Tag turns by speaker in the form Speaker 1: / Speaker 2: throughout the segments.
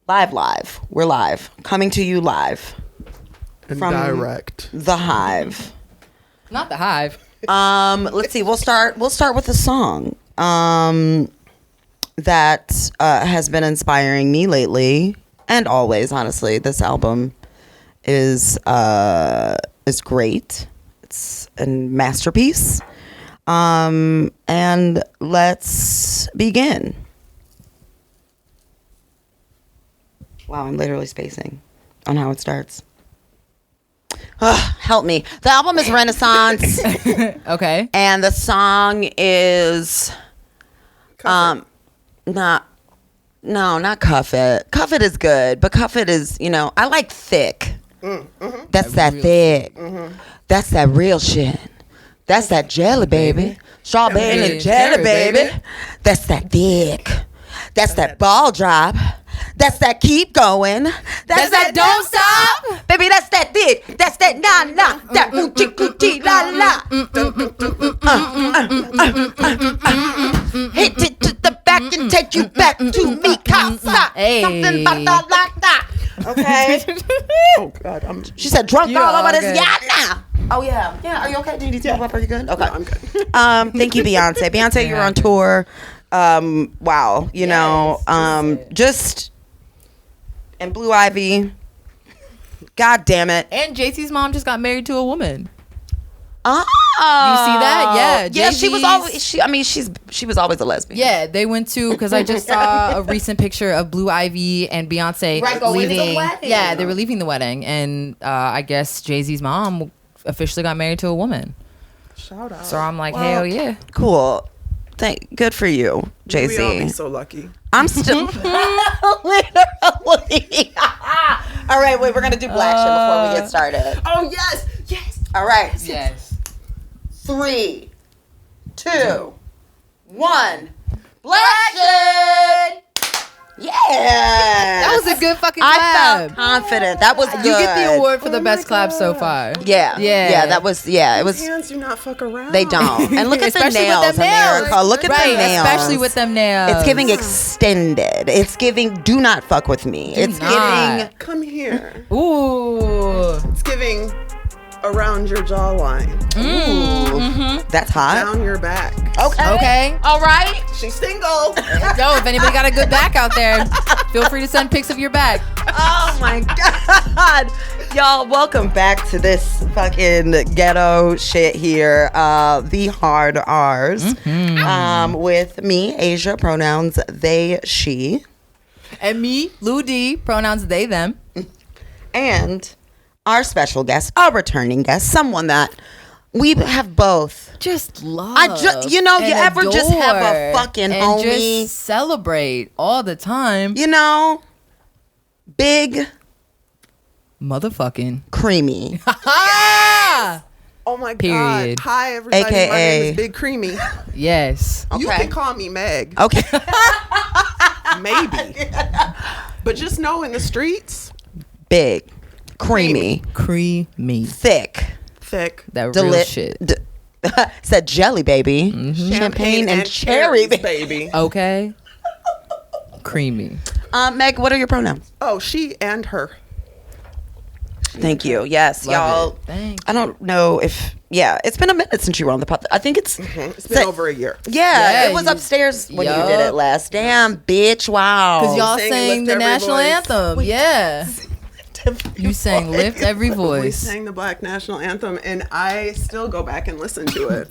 Speaker 1: Live. We're live. Coming to you live.
Speaker 2: And
Speaker 1: from
Speaker 2: direct.
Speaker 1: The Hive.
Speaker 3: Not the Hive.
Speaker 1: Let's see. We'll start with a song that has been inspiring me lately and always. Honestly, this album is great. It's a masterpiece. And let's begin. Wow, I'm literally spacing on how it starts. Help me. The album is Renaissance.
Speaker 3: Okay.
Speaker 1: And the song is not Cuff It. Cuff It is good, but Cuff It is, I like thick. Mm-hmm. That's that thick. Mm-hmm. That's that real shit. That's that jelly baby. Strawberry and jelly baby. That's that thick. That's that ball drop. That's that keep going. That's that don't stop. Baby, that's that thick. That's that nah. That oochie la la. Hit it to the back and take you back to me, casa.
Speaker 3: Hey.
Speaker 1: Something about that like that. Okay.
Speaker 2: Oh God,
Speaker 1: She said drunk all over this.
Speaker 3: good.
Speaker 1: Yeah, nah. Oh yeah. Are you okay? Do you need to move up? Are you good? Okay,
Speaker 2: I'm good.
Speaker 1: Thank you, Beyonce. Beyonce, you were on tour. Wow. Just and Blue Ivy. God damn it.
Speaker 3: And JC's mom just got married to a woman.
Speaker 1: Oh,
Speaker 3: you see that? Yeah.
Speaker 1: Yeah, she was always. She was always a lesbian.
Speaker 3: Yeah, they went to, because I just saw a recent picture of Blue Ivy and Beyonce leaving.
Speaker 1: the wedding.
Speaker 3: Yeah, they were leaving the wedding, and I guess Jay-Z's mom officially got married to a woman.
Speaker 2: Shout out.
Speaker 3: So I'm like, hell yeah.
Speaker 1: Cool. Good for you, Jay
Speaker 2: We all be
Speaker 1: Z.
Speaker 2: so lucky.
Speaker 1: I'm still literally. All right, wait. We're gonna do black shit before we get started.
Speaker 2: Oh yes.
Speaker 1: All right.
Speaker 3: Yes.
Speaker 1: 3, 2, 1. Black shit. Yeah.
Speaker 3: That was a good fucking
Speaker 1: I
Speaker 3: clap.
Speaker 1: felt confident. That was good.
Speaker 3: You get the award for the best clap so far.
Speaker 1: Yeah.
Speaker 3: Yeah.
Speaker 1: That was. Yeah. It was.
Speaker 2: Hands do not fuck around.
Speaker 1: They don't. And look at the
Speaker 3: Especially with
Speaker 1: nails,
Speaker 3: them nails.
Speaker 1: America. Look at the nails.
Speaker 3: Especially with them nails.
Speaker 1: It's giving extended. It's giving. Do not fuck with me. It's
Speaker 3: not.
Speaker 1: giving.
Speaker 2: Come here.
Speaker 3: Ooh.
Speaker 2: It's giving around your jawline,
Speaker 1: That's hot.
Speaker 2: down your back.
Speaker 3: Okay.
Speaker 1: All right.
Speaker 2: She's single.
Speaker 3: Yo, if anybody got a good back out there, feel free to send pics of your back.
Speaker 1: Oh my God. Y'all, welcome back to this fucking ghetto shit here. The Hard R's. With me, Asia, pronouns they, she.
Speaker 3: And me, Lou D, pronouns they, them.
Speaker 1: And our special guest, our returning guest, someone that we have both.
Speaker 3: Just love.
Speaker 1: you ever just have a fucking
Speaker 3: and
Speaker 1: homie?
Speaker 3: just celebrate all the time.
Speaker 1: Big,
Speaker 3: Motherfucking
Speaker 1: creamy.
Speaker 3: Ah!
Speaker 2: Oh my
Speaker 3: Period.
Speaker 2: God. Hi everybody.
Speaker 1: AKA.
Speaker 2: My name is Big Creamy.
Speaker 3: Yes.
Speaker 2: You
Speaker 1: Okay.
Speaker 2: can call me Meg.
Speaker 1: Okay.
Speaker 2: Maybe. But just know in the streets,
Speaker 1: Big, creamy,
Speaker 3: Creamy.
Speaker 1: thick.
Speaker 3: That real shit.
Speaker 1: Said jelly baby. Champagne and cherry
Speaker 2: baby.
Speaker 3: Okay. Creamy.
Speaker 1: Meg, what are your pronouns?
Speaker 2: Oh, she and her.
Speaker 1: Thank you. Yes,
Speaker 3: Love
Speaker 1: y'all.
Speaker 3: it. Thanks.
Speaker 1: I don't know if it's been a minute since you were on the podcast. I think it's
Speaker 2: It's been over a year.
Speaker 1: Yeah,
Speaker 3: Yeah,
Speaker 1: it was
Speaker 3: you-
Speaker 1: upstairs when you
Speaker 3: Yup.
Speaker 1: did it last. Damn, bitch! Wow.
Speaker 3: Because y'all
Speaker 2: sang
Speaker 3: sang
Speaker 2: Lift
Speaker 3: the
Speaker 2: Every
Speaker 3: national
Speaker 2: Voice.
Speaker 3: anthem. Yeah. You sang Lift Every
Speaker 2: We
Speaker 3: Voice.
Speaker 2: sang the Black National Anthem, and I still go back and listen to it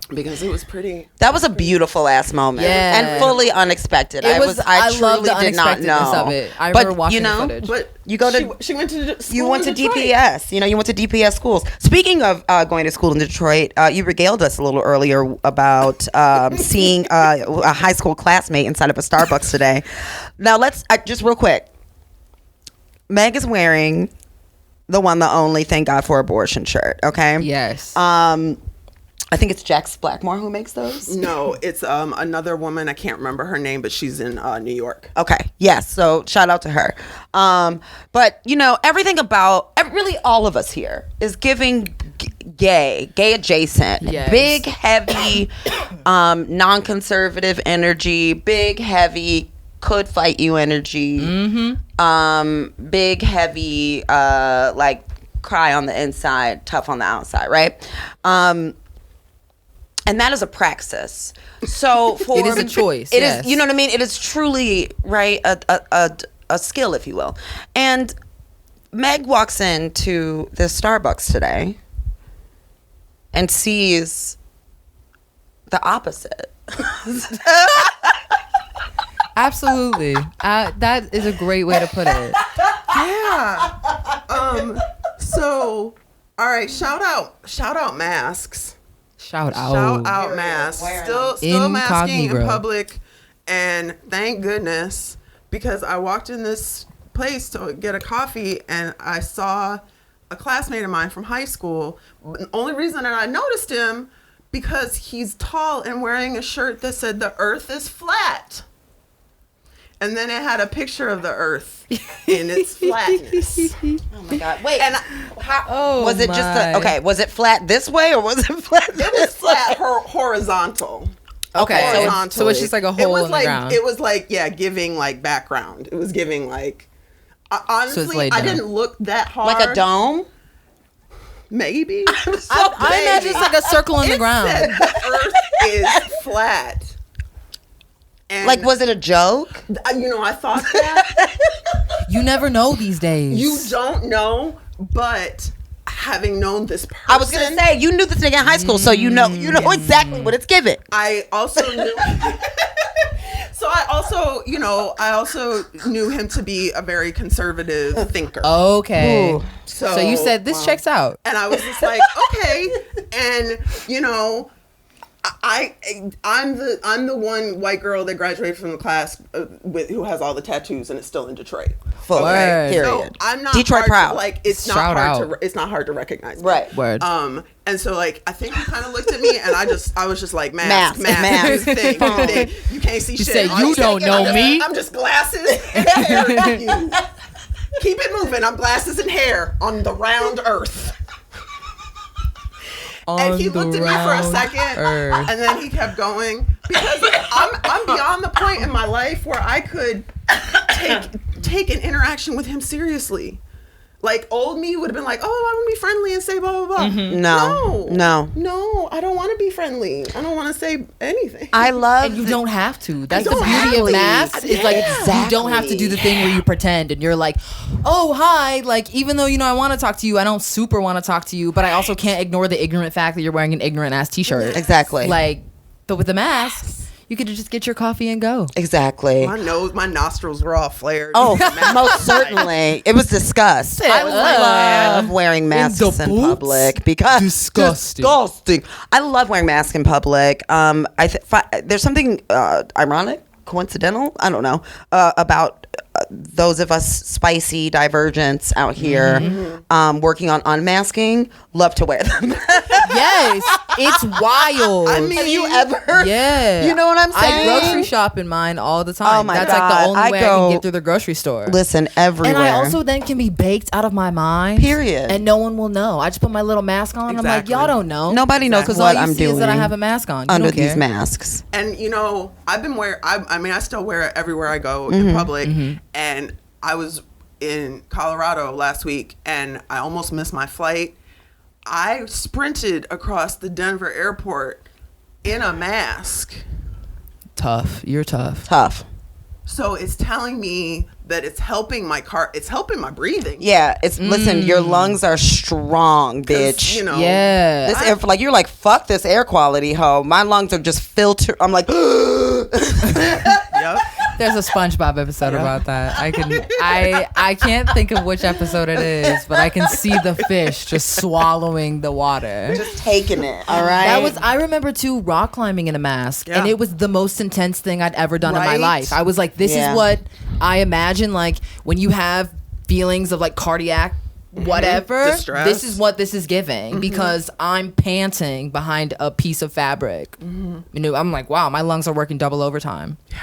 Speaker 2: because it was pretty.
Speaker 1: That was a beautiful ass moment.
Speaker 3: Yeah.
Speaker 1: And fully unexpected.
Speaker 3: It
Speaker 1: I
Speaker 3: was. I
Speaker 1: truly
Speaker 3: love the
Speaker 1: did not
Speaker 3: unexpectedness
Speaker 1: know
Speaker 3: of it. I
Speaker 1: But,
Speaker 3: remember watching the footage.
Speaker 2: But
Speaker 1: You go to-
Speaker 2: she went to school
Speaker 1: You went to
Speaker 2: in Detroit.
Speaker 1: DPS. You went to DPS schools. Speaking of going to school in Detroit, you regaled us a little earlier about seeing a high school classmate inside of a Starbucks today. Now let's just real quick. Meg is wearing the one, the only, thank God for abortion shirt. Okay.
Speaker 3: Yes.
Speaker 1: I think it's Jax Blackmore who makes those.
Speaker 2: No, it's another woman. I can't remember her name, but she's in New York.
Speaker 1: Okay. Yes. So shout out to her. But everything about really all of us here is giving gay adjacent,
Speaker 3: Yes.
Speaker 1: big, heavy, non-conservative energy, big, heavy could fight you energy. Big, heavy, like cry on the inside, tough on the outside, right? And that is a praxis. So for
Speaker 3: it is a choice.
Speaker 1: It
Speaker 3: yes.
Speaker 1: is, you know what I mean? It is truly, right, a skill, if you will. And Meg walks into the Starbucks today and sees the opposite.
Speaker 3: Absolutely. That is a great way to put it.
Speaker 2: Yeah. So, all right. Shout out masks.
Speaker 3: Shout
Speaker 2: Shout
Speaker 3: out.
Speaker 2: out masks. Still masking in
Speaker 3: Incognito.
Speaker 2: public, and thank goodness, because I walked in this place to get a coffee and I saw a classmate of mine from high school. The only reason that I noticed him because he's tall and wearing a shirt that said "The Earth is flat," and then it had a picture of the Earth in its flatness.
Speaker 1: Oh my God! Wait,
Speaker 2: And
Speaker 1: was it just was it flat this way or was it flat?
Speaker 2: it was flat horizontal.
Speaker 3: Okay. So it's just like a
Speaker 2: It
Speaker 3: hole
Speaker 2: was
Speaker 3: in
Speaker 2: like,
Speaker 3: the ground.
Speaker 2: It was like, yeah, giving like background. It was giving like, honestly,
Speaker 3: laid
Speaker 2: I
Speaker 3: down.
Speaker 2: didn't look that hard.
Speaker 1: Like a dome?
Speaker 2: Maybe.
Speaker 3: I imagine it's like a circle in the ground.
Speaker 2: Said the Earth is flat. And
Speaker 1: Like, was it a joke?
Speaker 2: I thought that.
Speaker 3: You never know these days.
Speaker 2: You don't know, but having known this person,
Speaker 1: I was gonna say you knew this nigga in high school, so you know exactly what it's giving.
Speaker 2: I also knew. So I also knew him to be a very conservative thinker.
Speaker 3: Okay.
Speaker 1: Ooh.
Speaker 3: So you said this checks out.
Speaker 2: And I was just like, okay. And I'm the one white girl that graduated from the class who has all the tattoos and is still in Detroit.
Speaker 1: Full
Speaker 3: Word.
Speaker 1: period.
Speaker 2: So I'm not
Speaker 1: Detroit
Speaker 2: hard
Speaker 1: proud.
Speaker 2: To, like it's not
Speaker 3: Shout
Speaker 2: hard
Speaker 3: out.
Speaker 2: to it's not hard to recognize me.
Speaker 1: Right.
Speaker 3: Word.
Speaker 2: And so like I think he kind of looked at me and I was just like mask.
Speaker 1: Mask.
Speaker 2: Thing. You can't see shit.
Speaker 3: say,
Speaker 2: All
Speaker 3: "You
Speaker 2: you
Speaker 3: don't
Speaker 2: take-
Speaker 3: know me."
Speaker 2: I'm just glasses and hair. You. Keep it moving. I'm glasses and hair on the round earth. And he looked at me for a second, and then he kept going because I'm beyond the point in my life where I could take an interaction with him seriously. Like old me would have been like, "Oh, I want to be friendly and say blah blah blah."
Speaker 1: Mm-hmm. No.
Speaker 2: I don't want to be friendly. I don't want to say anything.
Speaker 1: I love.
Speaker 3: And you don't have to. That's the
Speaker 2: don't
Speaker 3: beauty
Speaker 2: have
Speaker 3: of
Speaker 2: to.
Speaker 3: masks. It's like you don't have to do the thing where you pretend and you're like, oh, hi. Like, even though, I want to talk to you, I don't super want to talk to you, but I also can't ignore the ignorant fact that you're wearing an ignorant ass t-shirt.
Speaker 1: Exactly.
Speaker 3: Like, but with the masks, you could just get your coffee and go.
Speaker 1: Exactly.
Speaker 2: My nostrils were all flared.
Speaker 1: Oh, most certainly. It was disgust. I love wearing masks in
Speaker 3: boots?
Speaker 1: public because
Speaker 3: Disgusting.
Speaker 1: I love wearing masks in public. There's something ironic, coincidental, I don't know, about those of us spicy divergents out here working on unmasking. Love to wear them.
Speaker 3: Yes, it's wild.
Speaker 2: I mean,
Speaker 1: Have you ever?
Speaker 3: Yeah.
Speaker 1: You know what I'm saying?
Speaker 3: I grocery shop in mine all the time.
Speaker 1: Oh my
Speaker 3: That's like
Speaker 1: God.
Speaker 3: the only
Speaker 1: I
Speaker 3: way I
Speaker 1: go-
Speaker 3: can get through the grocery store.
Speaker 1: Listen, everywhere.
Speaker 3: And I also then can be baked out of my mind.
Speaker 1: Period.
Speaker 3: And no one will know. I just put my little mask on and I'm like,
Speaker 2: Exactly.
Speaker 3: y'all don't know.
Speaker 1: Nobody knows
Speaker 3: Because
Speaker 1: what
Speaker 3: all you
Speaker 1: I'm
Speaker 3: see
Speaker 1: doing
Speaker 3: is that I have a mask on. You
Speaker 1: under
Speaker 3: don't care.
Speaker 1: these masks.
Speaker 2: And I've been wearing. I still wear it everywhere I go in public. And I was in Colorado last week, and I almost missed my flight. I sprinted across the Denver airport in a mask.
Speaker 3: Tough. You're tough.
Speaker 1: Tough.
Speaker 2: So it's telling me that it's helping my it's helping my breathing.
Speaker 1: Yeah, it's listen. Your lungs are strong,
Speaker 2: 'Cause,
Speaker 1: bitch.
Speaker 3: Yeah.
Speaker 1: This air, like you're like fuck this air quality, ho. My lungs are just filtered. I'm like,
Speaker 2: Yep.
Speaker 3: There's a SpongeBob episode about that. I can't think of which episode it is, but I can see the fish just swallowing the water.
Speaker 1: just taking it. All right.
Speaker 3: I remember too rock climbing in a mask, and
Speaker 2: Yeah.
Speaker 3: it was the most intense thing I'd ever done in my
Speaker 2: Right?
Speaker 3: life. I was like, this
Speaker 1: Yeah.
Speaker 3: is what I imagine like when you have feelings of like cardiac whatever,
Speaker 2: Distress.
Speaker 3: this is what this is giving because I'm panting behind a piece of fabric. I'm like, wow, my lungs are working double overtime. Yeah.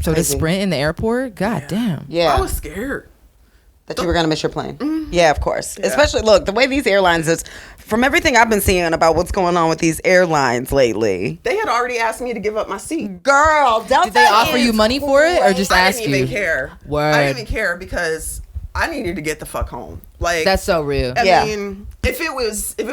Speaker 3: So
Speaker 1: Crazy.
Speaker 3: to sprint in the airport, god damn.
Speaker 1: Yeah.
Speaker 2: I was scared.
Speaker 1: That you were going to miss your plane. Yeah, of course. Yeah. Especially, look, the way these airlines is, from everything I've been seeing about what's going on with these airlines lately.
Speaker 2: They had already asked me to give up my seat.
Speaker 1: Girl, Delta.
Speaker 3: Did they offer you money for it or just ask you?
Speaker 2: I didn't even care.
Speaker 3: Word.
Speaker 2: I didn't even care because I needed to get the fuck home. Like,
Speaker 3: that's so real.
Speaker 2: I mean, if it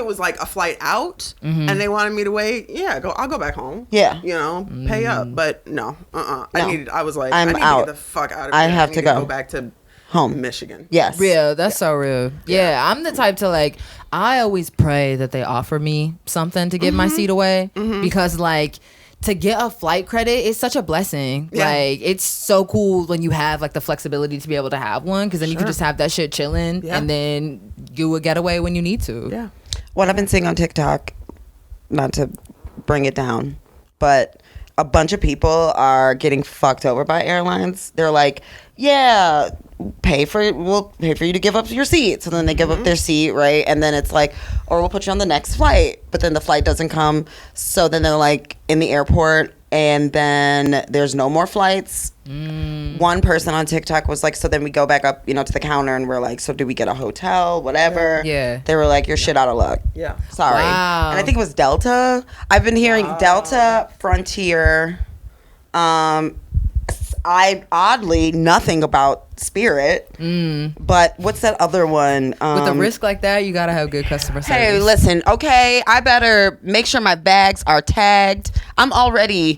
Speaker 2: was like a flight out and they wanted me to wait, I'll go back home.
Speaker 1: Yeah.
Speaker 2: You know, pay up. But no. I need to get the fuck out of here.
Speaker 1: I have to
Speaker 2: go back to home, Michigan.
Speaker 1: Yes.
Speaker 3: Real. That's so real. Yeah. I'm the type to like, I always pray that they offer me something to give my seat away because like, to get a flight credit is such a blessing. Yeah. Like, it's so cool when you have like the flexibility to be able to have one, because then you can just have that shit chilling and then do a getaway when you need to.
Speaker 2: Yeah.
Speaker 1: What I've been seeing on TikTok, not to bring it down, but a bunch of people are getting fucked over by airlines. They're like, we'll pay for you to give up your seat. So then they give up their seat, right? And then it's like, or we'll put you on the next flight. But then the flight doesn't come. So then they're like in the airport, and then there's no more flights. One person on TikTok was like, so then we go back up, to the counter, and we're like, so do we get a hotel, whatever?
Speaker 3: Yeah.
Speaker 1: They were like, you're shit out of luck.
Speaker 2: Yeah.
Speaker 1: Sorry.
Speaker 3: Wow.
Speaker 1: And I think it was Delta. I've been hearing Delta, Frontier, I oddly nothing about Spirit, but what's that other one?
Speaker 3: With a risk like that, you gotta have good customer service.
Speaker 1: Hey, listen, okay, I better make sure my bags are tagged. I'm already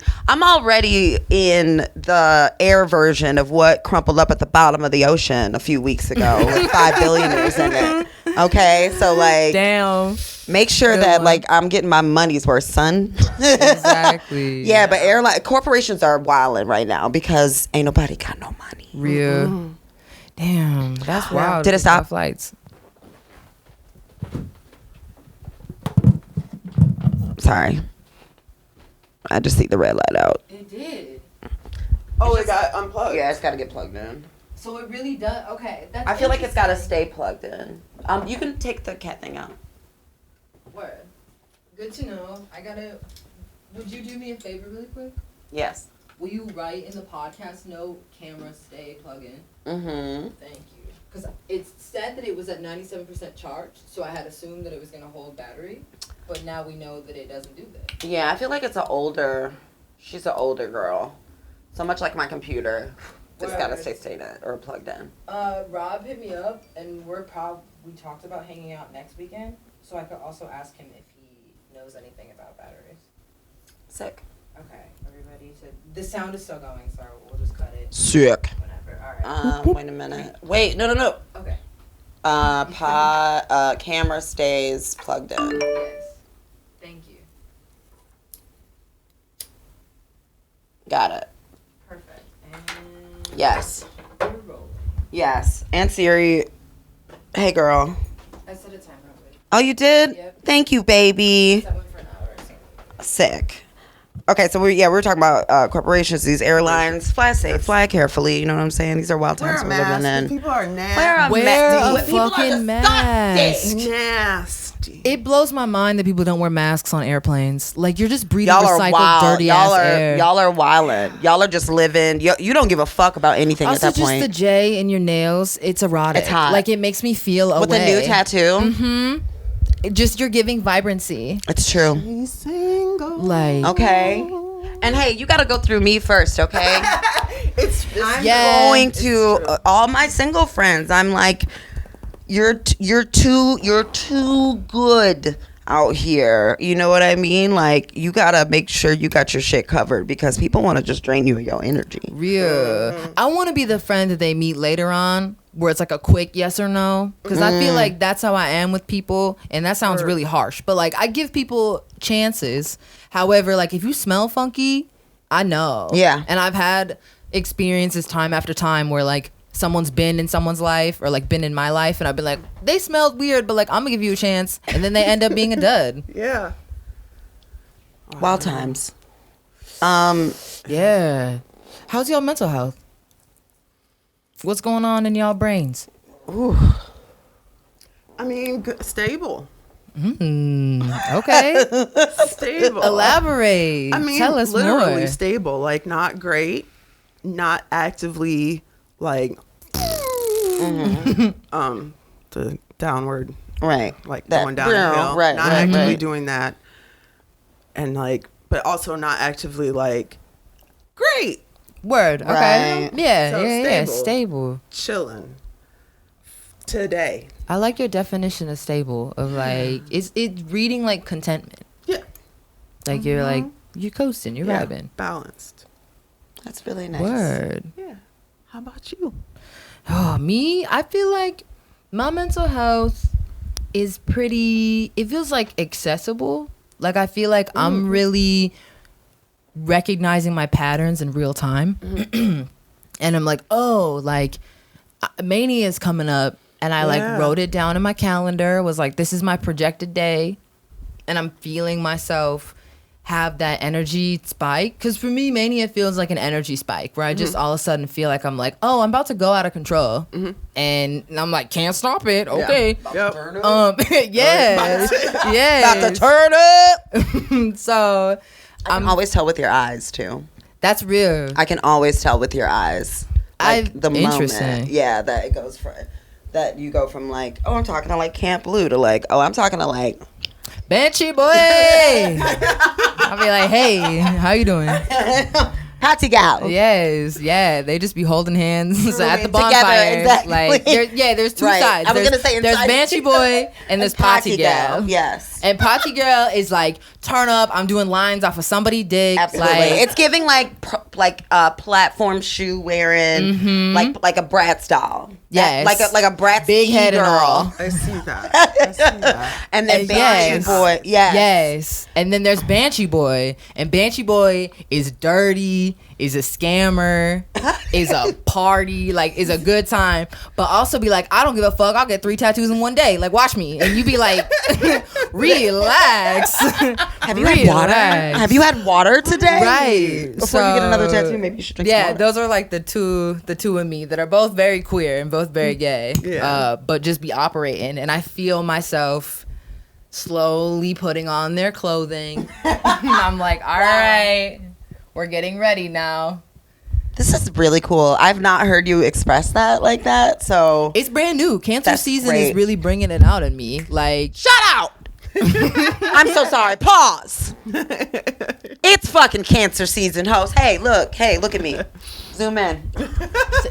Speaker 1: in the air version of what crumpled up at the bottom of the ocean a few weeks ago with 5 billionaires in it. Okay, so like,
Speaker 3: damn.
Speaker 1: Make sure
Speaker 3: Good
Speaker 1: that
Speaker 3: one.
Speaker 1: like I'm getting my money's worth, son.
Speaker 3: Exactly.
Speaker 1: Yeah, but corporations are wilding right now because ain't nobody got no money.
Speaker 3: Real. Damn, that's wild.
Speaker 1: Did it stop?
Speaker 3: Flights.
Speaker 1: Sorry, I just see the red light out.
Speaker 3: It did.
Speaker 2: Oh, it got unplugged.
Speaker 1: Yeah, it's got to get plugged in.
Speaker 3: So it really does. Okay, that's.
Speaker 1: I feel like it's got to stay plugged in. You can take the cat thing out.
Speaker 3: Word. Good to know. Would you do me a favor really quick?
Speaker 1: Yes.
Speaker 3: Will you write in the podcast note, camera stay plug in?
Speaker 1: Mm-hmm.
Speaker 3: Thank you. Because it said that it was at 97% charged, so I had assumed that it was going to hold battery. But now we know that it doesn't do that.
Speaker 1: Yeah, I feel like she's an older girl. So much like my computer. It's got to stay stayed in or plugged in.
Speaker 3: Rob hit me up, and we talked about hanging out next weekend. So I could also ask him if he knows anything about batteries.
Speaker 1: Sick.
Speaker 3: Okay, everybody. So the sound is still going, so we'll just cut it.
Speaker 1: Sick.
Speaker 3: Whatever. All right.
Speaker 1: Wait a minute. Wait, no.
Speaker 3: Okay.
Speaker 1: Camera stays plugged in.
Speaker 3: Yes. Thank you.
Speaker 1: Got it.
Speaker 3: Perfect. And
Speaker 1: Yes.
Speaker 3: we're rolling.
Speaker 1: Yes. And Siri, hey girl.
Speaker 3: I set a timer already.
Speaker 1: Oh, you did?
Speaker 3: Yep.
Speaker 1: Thank you, baby.
Speaker 3: That went for an hour. So.
Speaker 1: Sick. Okay, so we're talking about corporations, these airlines. Fly safe, fly carefully. You know what I'm saying? These are wild times we're living in.
Speaker 2: People are nasty.
Speaker 3: Wear a
Speaker 1: People are
Speaker 3: fucking mask.
Speaker 2: Nasty.
Speaker 3: It blows my mind that people don't wear masks on airplanes. Like, you're just breathing
Speaker 1: Y'all are
Speaker 3: recycled,
Speaker 1: wild.
Speaker 3: dirty ass air.
Speaker 1: Y'all are wildin'. Y'all are just living. You don't give a fuck about anything
Speaker 3: Also,
Speaker 1: at that
Speaker 3: just
Speaker 1: point.
Speaker 3: the J in your nails, it's erotic.
Speaker 1: It's hot.
Speaker 3: Like, it makes me feel away.
Speaker 1: With a new tattoo.
Speaker 3: Mm-hmm. Just, you're giving vibrancy.
Speaker 1: It's true.
Speaker 2: He's single.
Speaker 3: Like,
Speaker 1: Okay. And hey, you gotta go through me first, okay? I'm
Speaker 3: Yeah,
Speaker 1: going to all my single friends. I'm like, you're too good out here. You know what I mean? Like, you gotta make sure you got your shit covered because people want to just drain you of your energy.
Speaker 3: real. I want to be the friend that they meet later on where it's like a quick yes or no. Because I feel like that's how I am with people. And that sounds really harsh. But like, I give people chances. However, like, if you smell funky, I know.
Speaker 1: Yeah.
Speaker 3: And I've had experiences time after time where like someone's been in someone's life or like been in my life. And I've been like, they smelled weird, but like, I'm going to give you a chance. And then they end up being a dud.
Speaker 2: Yeah.
Speaker 1: Wild times.
Speaker 3: Yeah. How's y'all mental health? What's going on in y'all brains?
Speaker 1: Ooh.
Speaker 2: I mean, stable.
Speaker 3: Okay.
Speaker 2: Stable.
Speaker 3: Elaborate.
Speaker 2: I mean,
Speaker 3: tell us
Speaker 2: literally
Speaker 3: more.
Speaker 2: stable. Like, not great. Not actively, like, The downward,
Speaker 1: right,
Speaker 2: like
Speaker 1: that,
Speaker 2: going down a hill,
Speaker 1: right,
Speaker 2: not
Speaker 1: right,
Speaker 2: actively
Speaker 1: right.
Speaker 2: doing that, and like, but also not actively like, great,
Speaker 3: Word. Okay.
Speaker 1: Right.
Speaker 3: Yeah.
Speaker 2: So
Speaker 3: yeah.
Speaker 2: stable.
Speaker 3: Stable.
Speaker 2: chilling today.
Speaker 3: I like your definition of stable. Of like, it's reading like contentment.
Speaker 2: Yeah,
Speaker 3: Like you're coasting. You're vibing.
Speaker 2: balanced.
Speaker 1: That's really nice.
Speaker 3: Word.
Speaker 2: Yeah. How about you?
Speaker 3: Oh, me? I feel like my mental health is pretty, it feels like accessible. Like I feel like I'm really recognizing my patterns in real time. And I'm like, oh, like Mania is coming up. And I like wrote it down in my calendar, was like, this is my projected day. And I'm feeling myself have that energy spike. Because for me, Mania feels like an energy spike where I just all of a sudden feel like I'm like, oh, I'm about to go out of control. And I'm like, can't stop it. Okay.
Speaker 2: Yep.
Speaker 3: Yes.
Speaker 1: About to turn up.
Speaker 3: So
Speaker 1: I can always tell with your eyes too.
Speaker 3: that's real.
Speaker 1: I can always tell with your eyes. Like the
Speaker 3: Interesting.
Speaker 1: moment. Yeah, that it goes from that you go from like, oh, I'm talking to like Camp Blue to like, oh, I'm talking to like
Speaker 3: Benchy boy. I'll be like, hey, how you doing?
Speaker 1: Hattie gal.
Speaker 3: Yes, yeah. They just be holding hands at the
Speaker 1: Together,
Speaker 3: bonfire.
Speaker 1: exactly.
Speaker 3: Like, there's two
Speaker 1: Right.
Speaker 3: sides.
Speaker 1: I was
Speaker 3: There's,
Speaker 1: gonna say
Speaker 3: there's
Speaker 1: inside-
Speaker 3: Banshee boy and there's Potty gal.
Speaker 1: Yes.
Speaker 3: And Potty girl is like, turn up. I'm doing lines off of somebody dick.
Speaker 1: Absolutely.
Speaker 3: Like,
Speaker 1: It's giving like platform shoe wearing, like a Bratz doll.
Speaker 3: Yes.
Speaker 1: Like a Bratz
Speaker 3: big head and
Speaker 1: girl.
Speaker 3: all.
Speaker 2: I see that.
Speaker 1: And then
Speaker 3: Yes.
Speaker 1: Banshee Boy. Yes.
Speaker 3: Yes. And then there's Banshee Boy. And Banshee Boy is dirty, is a scammer, is a party, like is a good time. But also be like, I don't give a fuck. I'll get 3 tattoos in one day. Like, watch me. And you be like, relax.
Speaker 1: Have you had water? Have you had water today?
Speaker 3: Right.
Speaker 1: Before you get another tattoo, maybe you should drink some
Speaker 3: Yeah,
Speaker 1: water.
Speaker 3: those are like the two of me that are both very queer and both very gay.
Speaker 2: Yeah.
Speaker 3: But just be operating. And I feel myself slowly putting on their clothing. I'm like, all right, we're getting ready now.
Speaker 1: This is really cool. I've not heard you express that like that. So
Speaker 3: It's brand new. Cancer
Speaker 1: That's
Speaker 3: season
Speaker 1: great.
Speaker 3: is really bringing it out in me. Like,
Speaker 1: shut out. I'm so sorry. Pause. It's fucking cancer season, host. Hey, look at me. Zoom in.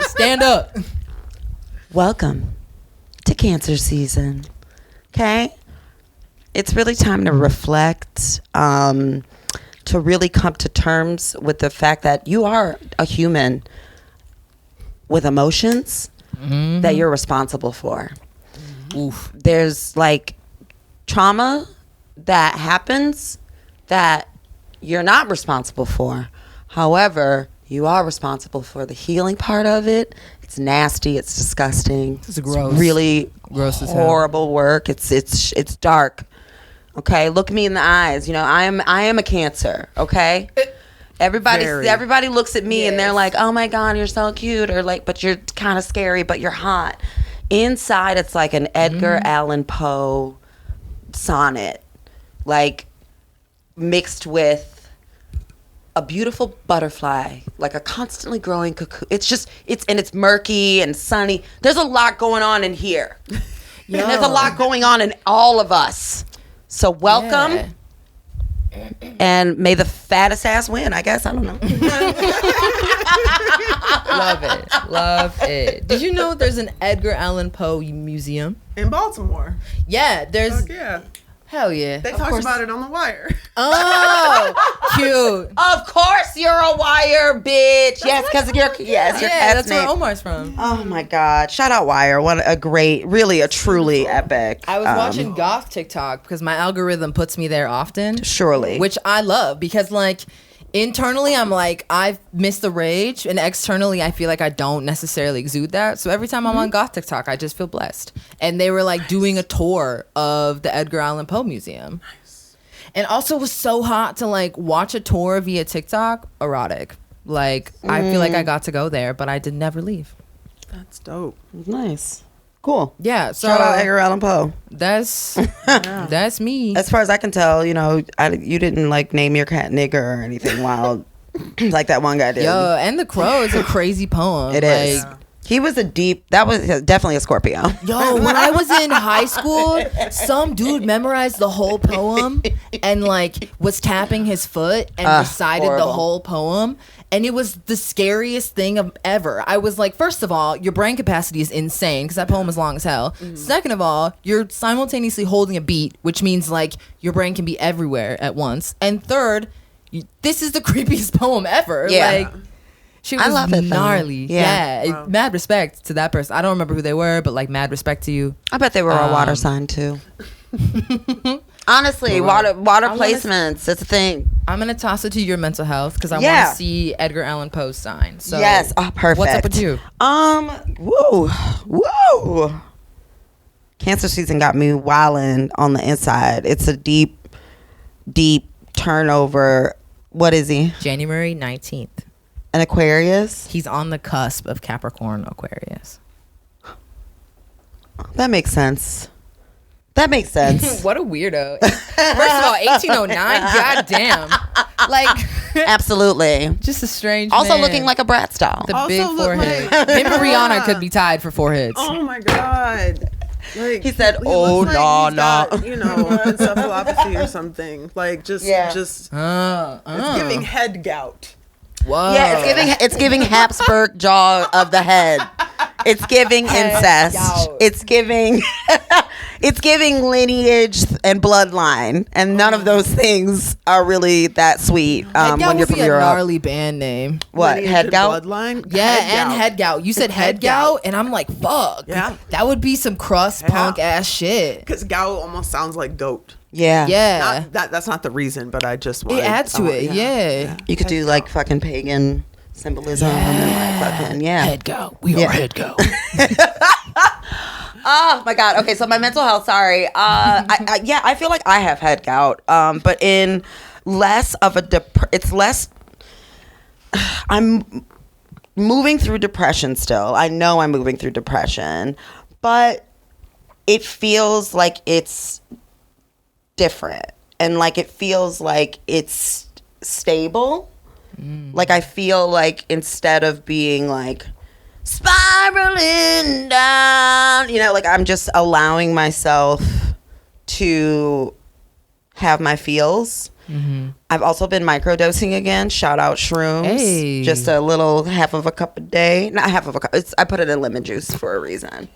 Speaker 3: stand up.
Speaker 1: Welcome to cancer season. Okay? It's really time to reflect, to really come to terms with the fact that you are a human with emotions that you're responsible for.
Speaker 3: Oof.
Speaker 1: There's like trauma that happens that you're not responsible for. However, you are responsible for the healing part of it. It's nasty. It's disgusting.
Speaker 3: It's gross.
Speaker 1: Really
Speaker 3: Gross as hell.
Speaker 1: horrible work. It's dark. Okay, look me in the eyes. You know, I am a Cancer. Okay, everybody looks at me and they're like, "Oh my God, you're so cute," or like, "But you're kind of scary, but you're hot." Inside, it's like an Edgar Allan Poe sonnet, like mixed with a beautiful butterfly, like a constantly growing cocoon. It's murky and sunny. There's a lot going on in here. And there's a lot going on in all of us. So welcome.
Speaker 3: Yeah.
Speaker 1: And may the fattest ass win, I guess. I don't know.
Speaker 3: Love it. Did you know there's an Edgar Allan Poe museum?
Speaker 2: In Baltimore.
Speaker 3: Yeah, there's.
Speaker 2: Fuck yeah.
Speaker 3: Hell yeah.
Speaker 2: They
Speaker 3: Of
Speaker 2: talked
Speaker 3: course.
Speaker 2: about it on The Wire.
Speaker 3: Oh, cute.
Speaker 1: Of course you're a Wire, bitch. Yes, because of your your
Speaker 3: Yeah,
Speaker 1: cat's
Speaker 3: that's where
Speaker 1: name.
Speaker 3: Omar's from.
Speaker 1: Oh my God! Shout out Wire. What a great, really a truly epic.
Speaker 3: I was watching goth TikTok because my algorithm puts me there often.
Speaker 1: Surely.
Speaker 3: Which I love because like internally I'm like I've missed the rage and externally I feel like I don't necessarily exude that. So every time I'm on goth TikTok I just feel blessed. And they were like doing a tour of the Edgar Allan Poe Museum. Nice. And also it was so hot to like watch a tour via TikTok. Erotic. Like I feel like I got to go there but I did never leave.
Speaker 2: That's dope.
Speaker 1: Nice. Cool.
Speaker 3: Yeah, so
Speaker 1: Shout out Edgar Allan Poe.
Speaker 3: that's me.
Speaker 1: As far as I can tell, you know, you didn't like name your cat nigger or anything wild like that one guy did.
Speaker 3: Yo, and The Crow is a crazy poem.
Speaker 1: It is.
Speaker 3: Like,
Speaker 1: He was that was definitely a Scorpio.
Speaker 3: Yo, when I was in high school, some dude memorized the whole poem and like was tapping his foot and recited
Speaker 1: horrible.
Speaker 3: the whole poem. And it was the scariest thing ever. I was like, first of all, your brain capacity is insane because that poem is long as hell. Second of all, you're simultaneously holding a beat, which means like your brain can be everywhere at once. And third, this is the creepiest poem ever.
Speaker 1: Yeah.
Speaker 3: Like, she was
Speaker 1: I love it, though.
Speaker 3: gnarly.
Speaker 1: Yeah.
Speaker 3: Yeah. Mad respect to that person. I don't remember who they were, but like mad respect to you.
Speaker 1: I bet they were a water sign too. Honestly, water placements. It's a thing.
Speaker 3: I'm gonna toss it to your mental health because I want
Speaker 1: Yeah.
Speaker 3: to see Edgar Allan Poe's sign. So
Speaker 1: Yes. Oh, perfect.
Speaker 3: What's up with you?
Speaker 1: Whoa. Cancer season got me wildin' on the inside. It's a deep turnover. What is he?
Speaker 3: January 19th.
Speaker 1: An Aquarius?
Speaker 3: He's on the cusp of Capricorn Aquarius.
Speaker 1: That makes sense.
Speaker 3: What a weirdo. First of all, 1809. Goddamn. Like,
Speaker 1: Absolutely.
Speaker 3: just a strange.
Speaker 1: Also
Speaker 3: man.
Speaker 1: looking like a Bratz doll.
Speaker 3: the
Speaker 2: Also
Speaker 3: big
Speaker 2: look
Speaker 3: forehead.
Speaker 2: like-
Speaker 3: Him and Rihanna could be tied for foreheads.
Speaker 2: Oh my God. Like,
Speaker 1: He said,
Speaker 2: he
Speaker 1: "Oh,
Speaker 2: looks like
Speaker 1: nah,
Speaker 2: he's got, you know, encephalopathy or something. Like just it's giving head gout.
Speaker 3: Whoa.
Speaker 1: Yeah, it's giving Habsburg jaw of the head. It's giving incest.
Speaker 3: gout.
Speaker 1: It's giving it's giving lineage and bloodline, and none of those things are really that sweet
Speaker 3: Head gout
Speaker 1: when you're
Speaker 3: would
Speaker 1: from
Speaker 3: be a
Speaker 1: Europe.
Speaker 3: gnarly band name.
Speaker 1: What,
Speaker 2: Lineage
Speaker 1: head
Speaker 2: and
Speaker 1: gout?
Speaker 2: bloodline.
Speaker 3: Yeah, and head gout. You said head gout, and I'm like, fuck.
Speaker 2: Yeah.
Speaker 3: That would be some crust punk ass shit.
Speaker 2: Because gout almost sounds like goat.
Speaker 1: Yeah.
Speaker 3: Yeah.
Speaker 2: That's not the reason, but I just
Speaker 3: It
Speaker 2: wanted,
Speaker 3: adds to it. Yeah.
Speaker 1: You could do like fucking pagan symbolism and like fucking
Speaker 3: Head gout. We are head gout.
Speaker 1: Oh my God. Okay, so my mental health. Sorry. I feel like I have head gout. But in less of a it's less. I'm moving through depression still. I know I'm moving through depression, but it feels like it's different, and like it feels like it's stable. Like I feel like instead of being like spiraling down, you know, like I'm just allowing myself to have my feels. I've also been microdosing again. Shout out shrooms.
Speaker 3: Hey.
Speaker 1: Just a little half of a cup a day. Not half of a cup. I put it in lemon juice for a reason.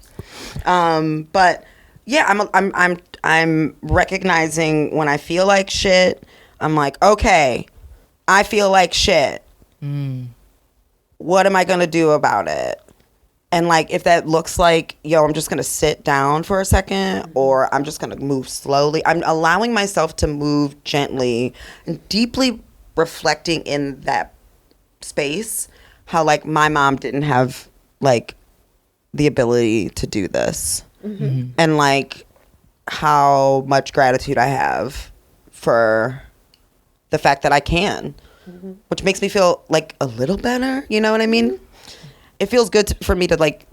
Speaker 1: But yeah, I'm recognizing when I feel like shit. I'm like, okay, I feel like shit. What am I gonna do about it? And like, if that looks like, yo, I'm just gonna sit down for a second, or I'm just gonna move slowly. I'm allowing myself to move gently and deeply reflecting in that space. How like my mom didn't have like the ability to do this, and like how much gratitude I have for the fact that I can, which makes me feel like a little better. You know what I mean? It feels good for me to like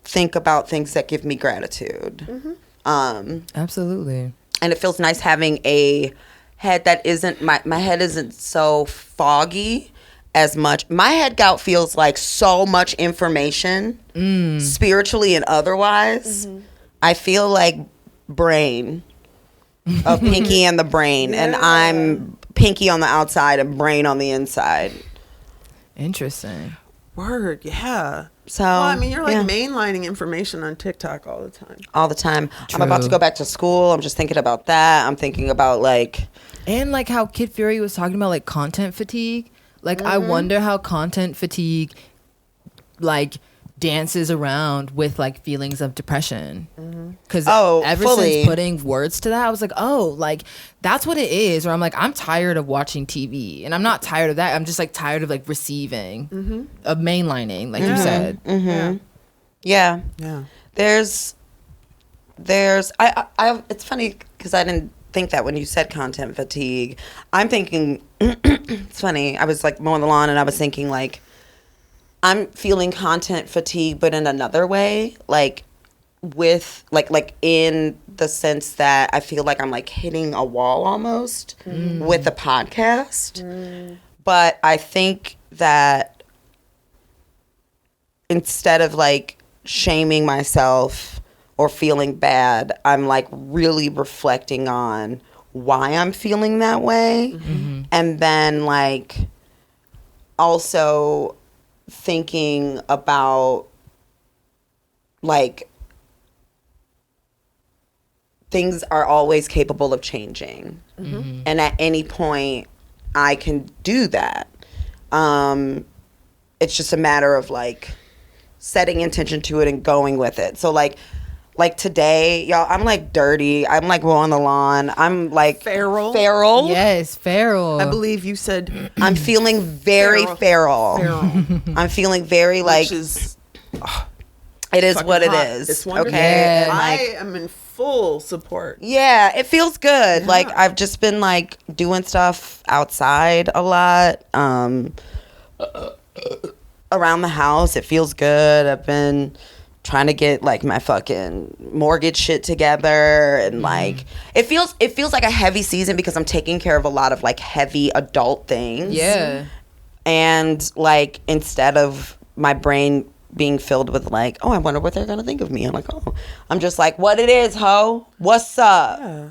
Speaker 1: think about things that give me gratitude.
Speaker 3: Absolutely.
Speaker 1: And it feels nice having a head that isn't, my head isn't so foggy as much. My head gout feels like so much information, spiritually and otherwise. I feel like brain of Pinky and the Brain, and I'm Pinky on the outside and Brain on the inside.
Speaker 3: Interesting.
Speaker 2: Word, yeah.
Speaker 1: So,
Speaker 2: Well, I mean, you're like
Speaker 1: yeah.
Speaker 2: mainlining information on TikTok all the time.
Speaker 1: All the time. I'm about to go back to school. I'm just thinking about that. I'm thinking about like,
Speaker 3: And like how Kid Fury was talking about like content fatigue. Like I wonder how content fatigue like dances around with like feelings of depression. Because ever
Speaker 1: fully.
Speaker 3: since putting words to that, I was like, oh, like that's what it is. Or I'm like, I'm tired of watching TV, and I'm not tired of that. I'm just like tired of like receiving, of mainlining, like you said.
Speaker 1: yeah.
Speaker 2: Yeah.
Speaker 1: There's I it's funny because I didn't think that when you said content fatigue. I'm thinking it's funny. I was like mowing the lawn and I was thinking like I'm feeling content fatigue, but in another way, like with like in the sense that I feel like I'm like hitting a wall almost with the podcast. But I think that instead of like shaming myself or feeling bad, I'm like really reflecting on why I'm feeling that way. And then like also thinking about like things are always capable of changing. And at any point I can do that. It's just a matter of like setting intention to it and going with it. So like today, y'all, I'm like dirty. I'm like mowing the lawn. I'm like
Speaker 2: Feral.
Speaker 3: Yes, feral.
Speaker 2: I believe you said
Speaker 1: I'm feeling very feral. I'm feeling very like
Speaker 2: which is
Speaker 1: it is
Speaker 2: fucking
Speaker 1: what
Speaker 2: hot.
Speaker 1: it is.
Speaker 2: It's wonderful.
Speaker 1: Okay. And
Speaker 2: I
Speaker 1: like
Speaker 2: am in full support.
Speaker 1: yeah, it feels good. Like I've just been like doing stuff outside a lot. Around the house, it feels good. I've been trying to get like my fucking mortgage shit together, and like it feels like a heavy season because I'm taking care of a lot of like heavy adult things.
Speaker 3: Yeah.
Speaker 1: And like instead of my brain being filled with like, oh, I wonder what they're gonna think of me, I'm like, oh, I'm just like, what it is, ho? What's up?
Speaker 2: Yeah.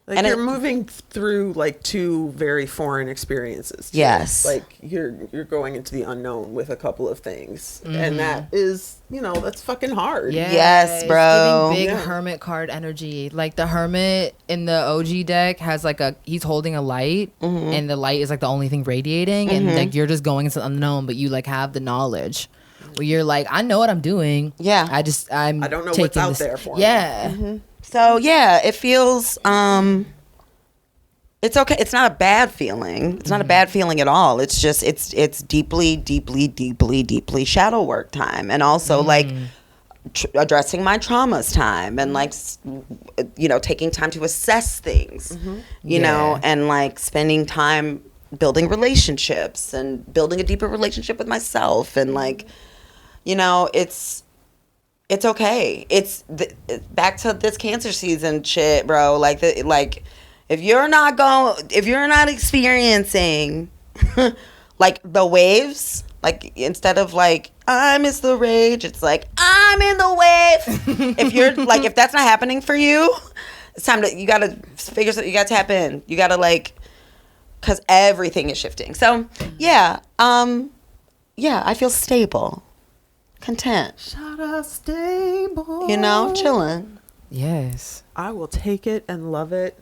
Speaker 2: Like
Speaker 1: And
Speaker 2: you're moving through like two very foreign experiences. Too.
Speaker 1: Yes.
Speaker 2: Like you're going into the unknown with a couple of things. And that is, that's fucking hard.
Speaker 3: Yeah,
Speaker 1: Yes, bro.
Speaker 3: It's giving big
Speaker 2: Yeah.
Speaker 3: hermit card energy. Like the hermit in the OG deck has like he's holding a light, and the light is like the only thing radiating, and like you're just going into the unknown, but you like have the knowledge. Where you're like, I know what I'm doing.
Speaker 1: Yeah.
Speaker 2: I don't know what's
Speaker 3: taking
Speaker 2: out there for me.
Speaker 3: Yeah.
Speaker 1: So yeah, it feels it's okay. It's not a bad feeling. It's not a bad feeling at all. It's just it's deeply, deeply, deeply, deeply shadow work time, and also like addressing my traumas time, and like taking time to assess things, you know, and like spending time building relationships and building a deeper relationship with myself, and like it's okay. It's back to this cancer season shit, bro. Like if you're not experiencing like the waves, like instead of like I miss the rage, it's like I'm in the wave. If you're like, if that's not happening for you, it's time to, you gotta figure something, you gotta tap in, you gotta like, cause everything is shifting. So yeah, I feel stable, content,
Speaker 2: Shout out stable.
Speaker 1: chilling.
Speaker 3: Yes.
Speaker 2: I will take it and love it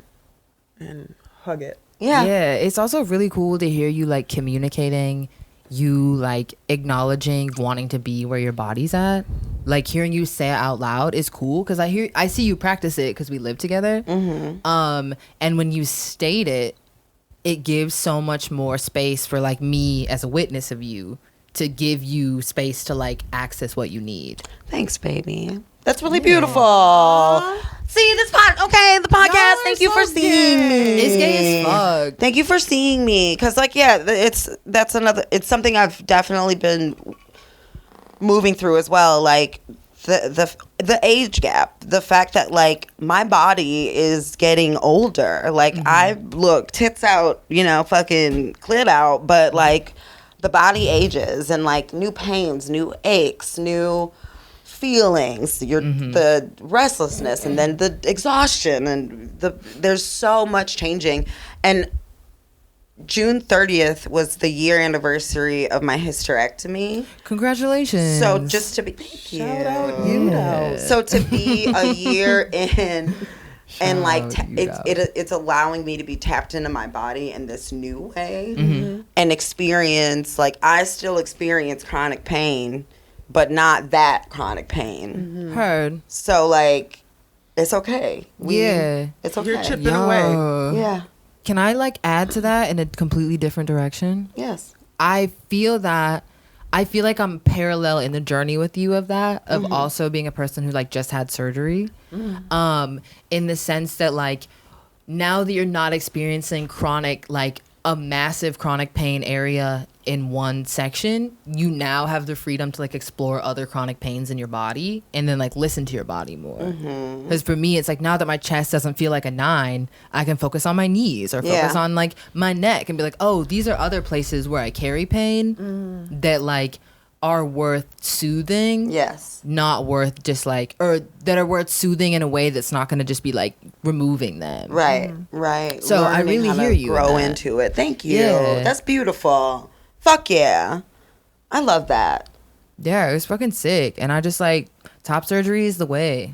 Speaker 2: and hug it.
Speaker 1: Yeah.
Speaker 3: Yeah. It's also really cool to hear you like communicating, you like acknowledging wanting to be where your body's at. Like hearing you say it out loud is cool because I see you practice it because we live together. And when you state it, it gives so much more space for like me as a witness of you to give you space to like access what you need.
Speaker 1: Thanks, baby. That's really beautiful. See the podcast. Thank you for seeing me.
Speaker 3: It's gay as fuck.
Speaker 1: Thank you for seeing me, because like it's something I've definitely been moving through as well. Like the age gap, the fact that like my body is getting older. Like I look tits out, fucking clit out, but like the body ages, and like new pains, new aches, new feelings, the restlessness, and then the exhaustion, and there's so much changing. And June 30th was the year anniversary of my hysterectomy.
Speaker 3: Congratulations.
Speaker 1: So just to be, thank you.
Speaker 2: Shout out you know.
Speaker 1: So to be a year in, and like it's allowing me to be tapped into my body in this new way, and experience, like I still experience chronic pain, but not that chronic pain.
Speaker 3: Heard.
Speaker 1: So like, it's okay. It's okay.
Speaker 2: You're chipping away.
Speaker 1: Yeah.
Speaker 3: Can I like add to that in a completely different direction?
Speaker 1: Yes.
Speaker 3: I feel like I'm parallel in the journey with you of that, of also being a person who like just had surgery. In the sense that like now that you're not experiencing chronic, like a massive chronic pain area in one section, you now have the freedom to like explore other chronic pains in your body and then like listen to your body more. Because for me, it's like now that my chest doesn't feel like a 9, I can focus on my knees or focus on like my neck and be like, oh, these are other places where I carry pain that like are worth soothing.
Speaker 1: Yes.
Speaker 3: Not worth just like, or that are worth soothing in a way that's not going to just be like removing them.
Speaker 1: Right. Right.
Speaker 3: So I really
Speaker 1: how to
Speaker 3: hear you in
Speaker 1: grow
Speaker 3: that.
Speaker 1: into it. Thank you.
Speaker 3: Yeah.
Speaker 1: That's beautiful. Fuck yeah. I love that.
Speaker 3: Yeah, it was fucking sick. And I just like, top surgery is the way.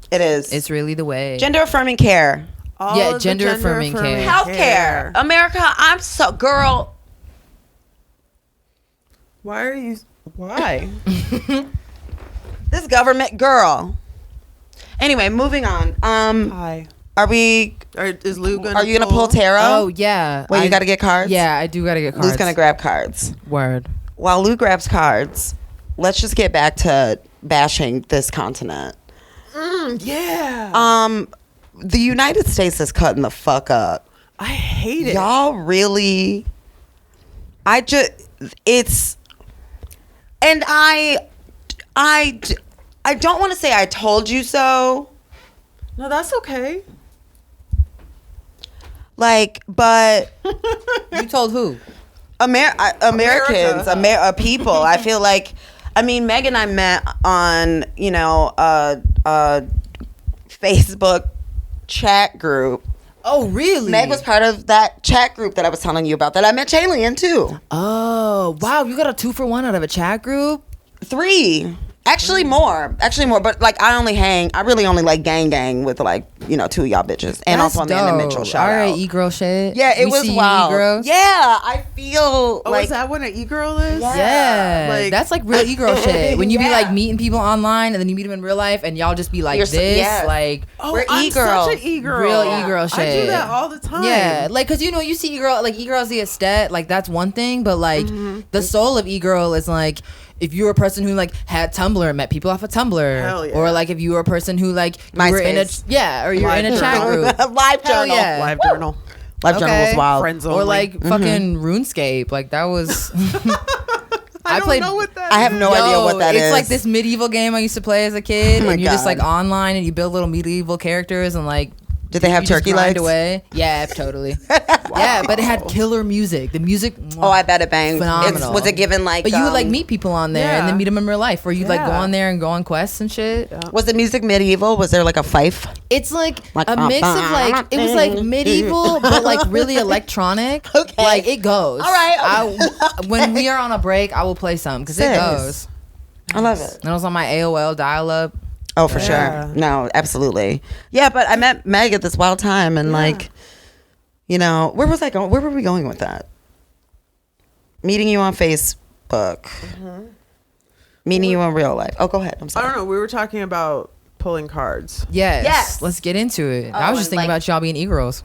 Speaker 1: It is.
Speaker 3: It's really the way.
Speaker 1: Gender affirming care.
Speaker 2: All
Speaker 3: Yeah,
Speaker 2: of the
Speaker 3: gender affirming care.
Speaker 1: Healthcare. America, I'm so girl.
Speaker 2: Why?
Speaker 1: This government girl. Anyway, moving on.
Speaker 2: Hi.
Speaker 1: Are we
Speaker 2: Is Lou gonna
Speaker 1: Are you gonna pull tarot?
Speaker 3: Oh, yeah.
Speaker 1: Wait, you gotta get cards?
Speaker 3: Yeah, I do gotta get cards.
Speaker 1: Lou's gonna grab cards.
Speaker 3: Word.
Speaker 1: While Lou grabs cards, let's just get back to bashing this continent.
Speaker 2: Yeah.
Speaker 1: The United States is cutting the fuck up.
Speaker 2: I hate it.
Speaker 1: Y'all really it's and I don't want to say I told you so.
Speaker 2: No, that's okay.
Speaker 1: Like, but
Speaker 3: You told who?
Speaker 1: Americans, people. I feel like, I mean, Meg and I met on, a Facebook chat group.
Speaker 3: Oh, really?
Speaker 1: Meg was part of that chat group that I was telling you about that I met Shaylee in too.
Speaker 3: Oh, wow. You got a 2-for-1 out of a chat group?
Speaker 1: 3. Actually more, but like I really only like gang with like, 2 of y'all bitches. And
Speaker 3: That's
Speaker 1: also Amanda
Speaker 3: dope.
Speaker 1: Mitchell, shout
Speaker 3: All right,
Speaker 1: out.
Speaker 3: e-girl shit.
Speaker 1: Yeah, it
Speaker 3: We
Speaker 1: was
Speaker 3: see
Speaker 1: wild.
Speaker 3: E-girls?
Speaker 1: Yeah, I feel
Speaker 2: Oh,
Speaker 1: like
Speaker 2: is that what an e-girl is?
Speaker 3: Yeah,
Speaker 2: Like-
Speaker 3: that's like real e-girl shit. When you be
Speaker 1: Yeah.
Speaker 3: like meeting people online and then you meet them in real life and y'all just be like
Speaker 1: You're
Speaker 3: this,
Speaker 1: yes.
Speaker 3: like
Speaker 2: Oh,
Speaker 1: We're
Speaker 2: I'm
Speaker 1: e-girls.
Speaker 2: such an e-girl.
Speaker 3: real e-girl shit.
Speaker 2: I do that all the time.
Speaker 3: Yeah, like because you see e-girl, like e-girl as the aesthetic, like that's one thing, but like the soul of e-girl is like if you're a person who like had Tumblr and met people off of Tumblr,
Speaker 2: Hell yeah.
Speaker 3: or like if you were a person who like you were in a
Speaker 1: MySpace.
Speaker 3: or you're in a chat group,
Speaker 1: Live
Speaker 3: Hell
Speaker 1: journal.
Speaker 3: yeah.
Speaker 2: Live journal.
Speaker 1: Live journal was
Speaker 3: Okay.
Speaker 1: wild.
Speaker 2: Friends
Speaker 3: or
Speaker 2: only.
Speaker 3: like fucking RuneScape, like that was.
Speaker 2: I don't
Speaker 3: played-
Speaker 2: know what that
Speaker 1: I have no idea what that
Speaker 3: it's
Speaker 1: is.
Speaker 3: like this medieval game I used to play as a kid,
Speaker 1: Oh my
Speaker 3: and you're just
Speaker 1: God.
Speaker 3: like online and you build little medieval characters and like.
Speaker 1: Did they have
Speaker 3: you just
Speaker 1: turkey
Speaker 3: grind
Speaker 1: lights?
Speaker 3: away? Yeah, totally. Yeah, but it had killer music. The music.
Speaker 1: Oh, I bet it banged.
Speaker 3: Phenomenal.
Speaker 1: Was it given like?
Speaker 3: But you would like meet people on there and then
Speaker 2: yeah.
Speaker 3: meet them in real life, or you'd like go
Speaker 2: Yeah.
Speaker 3: on there and go on quests and shit.
Speaker 1: Was the music medieval? Was there like a fife?
Speaker 3: It's like
Speaker 1: Like,
Speaker 3: a mix of like it was like medieval, but like really electronic.
Speaker 1: Okay.
Speaker 3: Like it goes.
Speaker 1: All right.
Speaker 3: When we are on a break, I will play some because it
Speaker 1: Sick.
Speaker 3: goes.
Speaker 1: I love it.
Speaker 3: And it was on my AOL dial-up.
Speaker 1: Oh, for
Speaker 2: Yeah.
Speaker 1: sure. No, absolutely. Yeah, but I met Meg at this wild time, and like, where was I going? Where were we going with that? Meeting you on Facebook. Meeting you in real life. Oh, go ahead. I'm
Speaker 2: I
Speaker 1: sorry.
Speaker 2: don't know. We were talking about pulling cards.
Speaker 3: Yes.
Speaker 1: Yes.
Speaker 3: Let's get into it.
Speaker 1: Oh,
Speaker 3: I was just
Speaker 1: and,
Speaker 3: thinking
Speaker 1: like-
Speaker 3: about y'all being e-girls.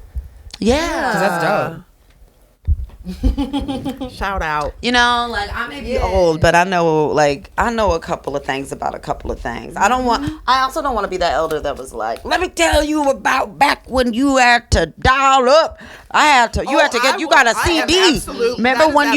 Speaker 1: Yeah,
Speaker 3: 'Cause that's dope.
Speaker 2: Shout out.
Speaker 1: Like I may be old, but I know a couple of things about a couple of things. I also don't want to be that elder that was like, let me tell you about back when you had to dial up. You got a CD. Remember when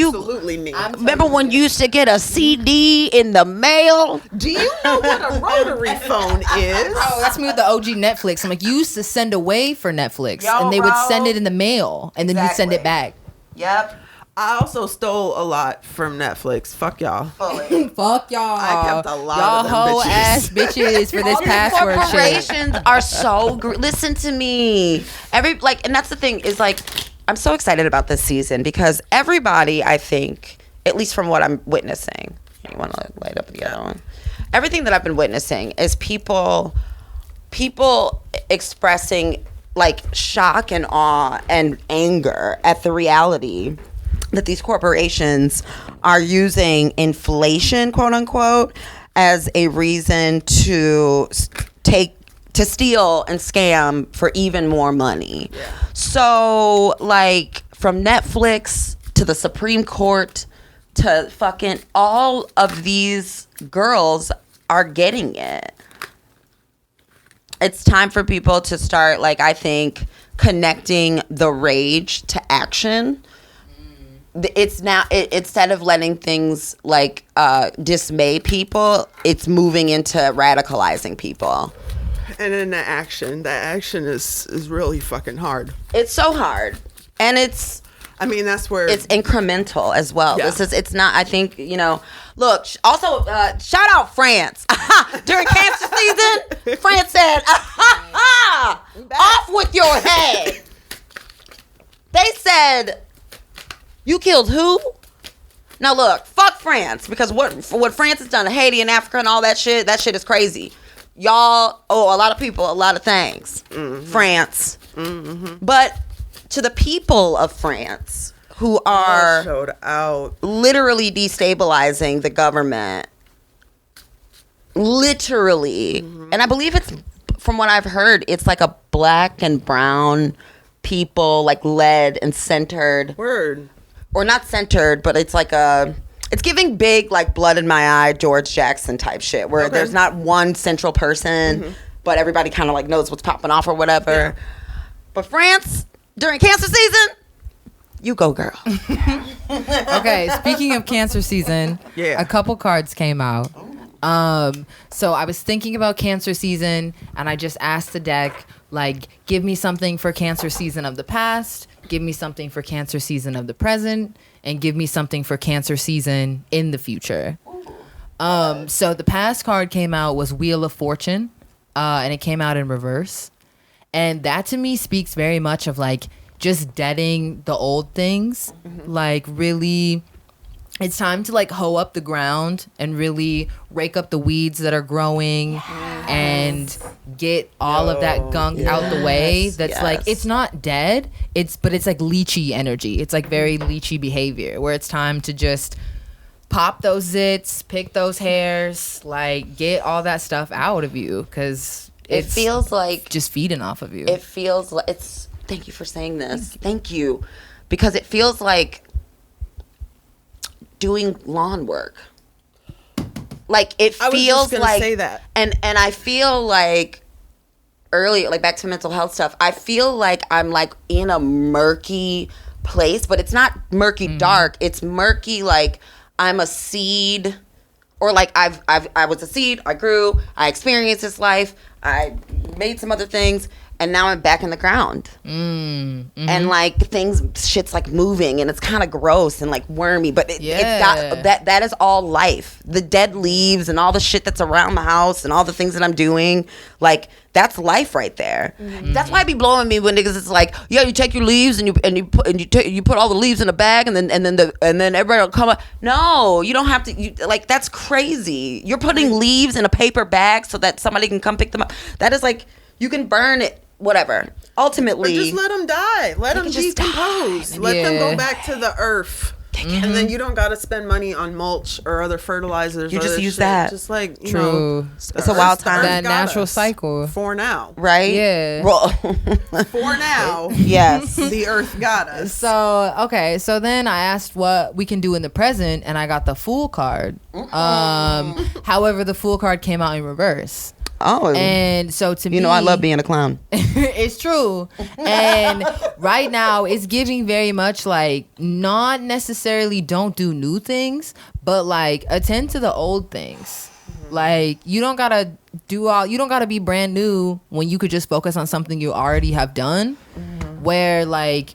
Speaker 1: you used to get a CD in the mail?
Speaker 2: Do you know what a rotary phone is?
Speaker 3: Oh, that's me with the OG Netflix. I'm like, you used to send away for Netflix,
Speaker 1: Yo,
Speaker 3: and they would
Speaker 1: bro.
Speaker 3: send it in the mail, and then you'd send it back.
Speaker 1: Yep.
Speaker 2: I also stole a lot from Netflix. Fuck y'all.
Speaker 3: Fuck y'all.
Speaker 2: I kept a lot
Speaker 3: y'all
Speaker 2: of them
Speaker 3: hoe
Speaker 2: bitches.
Speaker 3: ass bitches for this
Speaker 1: All these
Speaker 3: password shit.
Speaker 1: corporations are so listen to me. And that's the thing is like I'm so excited about this season because everybody, I think, at least from what I'm witnessing, you want to light up the other one. Everything that I've been witnessing is people expressing like shock and awe and anger at the reality that these corporations are using inflation, quote unquote, as a reason to steal and scam for even more money. Yeah. So, like, from Netflix to the Supreme Court to fucking all of these girls are getting it. It's time for people to start, like, I think, connecting the rage to action. It's now instead of letting things like dismay people, it's moving into radicalizing people.
Speaker 2: And then that action is really fucking hard.
Speaker 1: It's so hard, and it's
Speaker 2: I mean, that's where
Speaker 1: it's incremental as well.
Speaker 2: Yeah.
Speaker 1: It's not, I think, look, also, shout out France. During cancer season, France said, off with your head. They said, you killed who? Now look, fuck France, because what France has done to Haiti and Africa and all that shit is crazy. Y'all owe a lot of people a lot of things. France. But to the people of France who are
Speaker 2: showed out,
Speaker 1: literally destabilizing the government, literally, and I believe it's, from what I've heard, it's like a black and brown people, like led and centered.
Speaker 2: Word.
Speaker 1: Or not centered, but it's like it's giving big, like, blood in my eye, George Jackson type shit, where there's not one central person, but everybody kind of like knows what's popping off or whatever. Yeah. But France, during cancer season, you go, girl.
Speaker 3: Okay, speaking of cancer season, a couple cards came out. So I was thinking about cancer season, and I just asked the deck, like, give me something for cancer season of the past, give me something for cancer season of the present, and give me something for cancer season in the future. So the past card came out was Wheel of Fortune, and it came out in reverse. And that to me speaks very much of like just deading the old things. Like really, it's time to like hoe up the ground and really rake up the weeds that are growing and get all of that gunk out the way. That's like, it's not dead. But it's like leechy energy. It's like very leechy behavior where it's time to just pop those zits, pick those hairs, like get all that stuff out of you. Cause it feels like just feeding off of you.
Speaker 1: It feels like thank you for saying this. Thank you. Because it feels like doing lawn work. Like it feels, I was just gonna like say that. And I feel like earlier, like back to mental health stuff, I feel like I'm like in a murky place, but it's not murky dark. It's murky like I'm a seed, or like I was a seed, I grew, I experienced this life, I made some other things, and now I'm back in the ground. And like shit's like moving, and it's kind of gross and like wormy, but it's got that is all life. The dead leaves and all the shit that's around the house and all the things that I'm doing, like that's life right there. That's why it be blowing me when niggas is like, yeah, you take your leaves and you put all the leaves in a bag and then everybody will come up. No, you don't have to. Like that's crazy. You're putting leaves in a paper bag so that somebody can come pick them up. That is like, you can burn it. Whatever. Ultimately,
Speaker 2: or just let them die. Let them decompose. Let them go back to the earth. And then you don't got to spend money on mulch or other fertilizers.
Speaker 1: You just use that.
Speaker 2: Just like, you
Speaker 3: True.
Speaker 2: know,
Speaker 1: it's a wild time.
Speaker 3: That natural cycle.
Speaker 2: For now.
Speaker 1: Right?
Speaker 3: Yeah.
Speaker 2: For now.
Speaker 1: Yes.
Speaker 2: The earth got us.
Speaker 3: So, okay. So then I asked what we can do in the present, and I got the Fool card. However, the Fool card came out in reverse.
Speaker 1: Oh,
Speaker 3: and so to me,
Speaker 1: I love being a clown.
Speaker 3: It's true. And right now it's giving very much like not necessarily don't do new things, but like attend to the old things. Like you don't gotta be brand new when you could just focus on something you already have done. Where like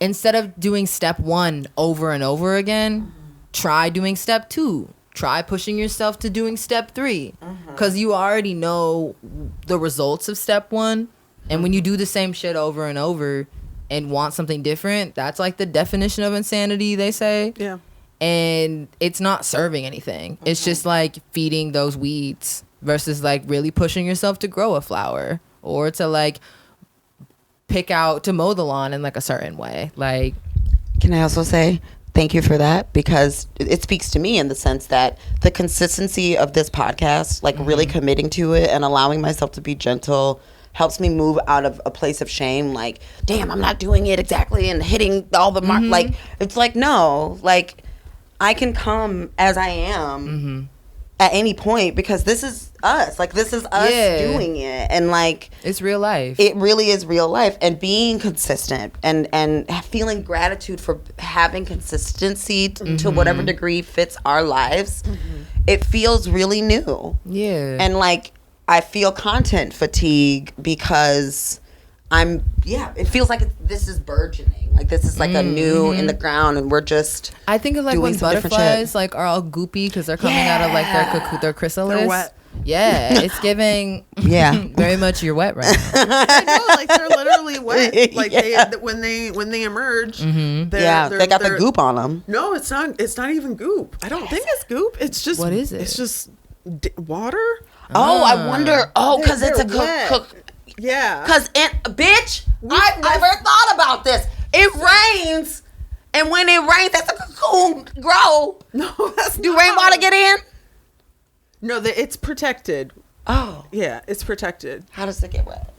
Speaker 3: instead of doing step 1 over and over again, try doing step 2. Try pushing yourself to doing step 3, because you already know the results of step 1. And when you do the same shit over and over and want something different, that's like the definition of insanity, they say.
Speaker 2: Yeah.
Speaker 3: And it's not serving anything. It's just like feeding those weeds versus like really pushing yourself to grow a flower or to like to mow the lawn in like a certain way. Like,
Speaker 1: can I also say thank you for that, because it speaks to me in the sense that the consistency of this podcast, like really committing to it and allowing myself to be gentle, helps me move out of a place of shame. Like, damn, I'm not doing it exactly and hitting all the mark. Like, it's like, no, like I can come as I am at any point, because this is us. Like, this is us doing it. And like,
Speaker 3: it's real life.
Speaker 1: It really is real life. And being consistent and feeling gratitude for having consistency to whatever degree fits our lives, it feels really new.
Speaker 3: Yeah.
Speaker 1: And like, I feel content fatigue because it feels like this is burgeoning. Like this is like a new in the ground, and we're just.
Speaker 3: I think of like when butterflies like are all goopy because they're coming out of like their chrysalis. They're wet. Yeah, it's giving very much you're wet right now.
Speaker 2: I know, like they're literally wet. Like when they emerge,
Speaker 1: they got the goop on them.
Speaker 2: No, it's not even goop. I don't think it's goop. It's just
Speaker 3: what is it?
Speaker 2: It's just water.
Speaker 1: Oh, I wonder. Oh, because it's a cook.
Speaker 2: Yeah.
Speaker 1: Because bitch, I've never thought about this. It rains, and when it rains, that's a cocoon grow.
Speaker 2: No, that's
Speaker 1: do rainwater get in?
Speaker 2: No, it's protected.
Speaker 1: Oh.
Speaker 2: Yeah, it's protected.
Speaker 1: How does it get wet?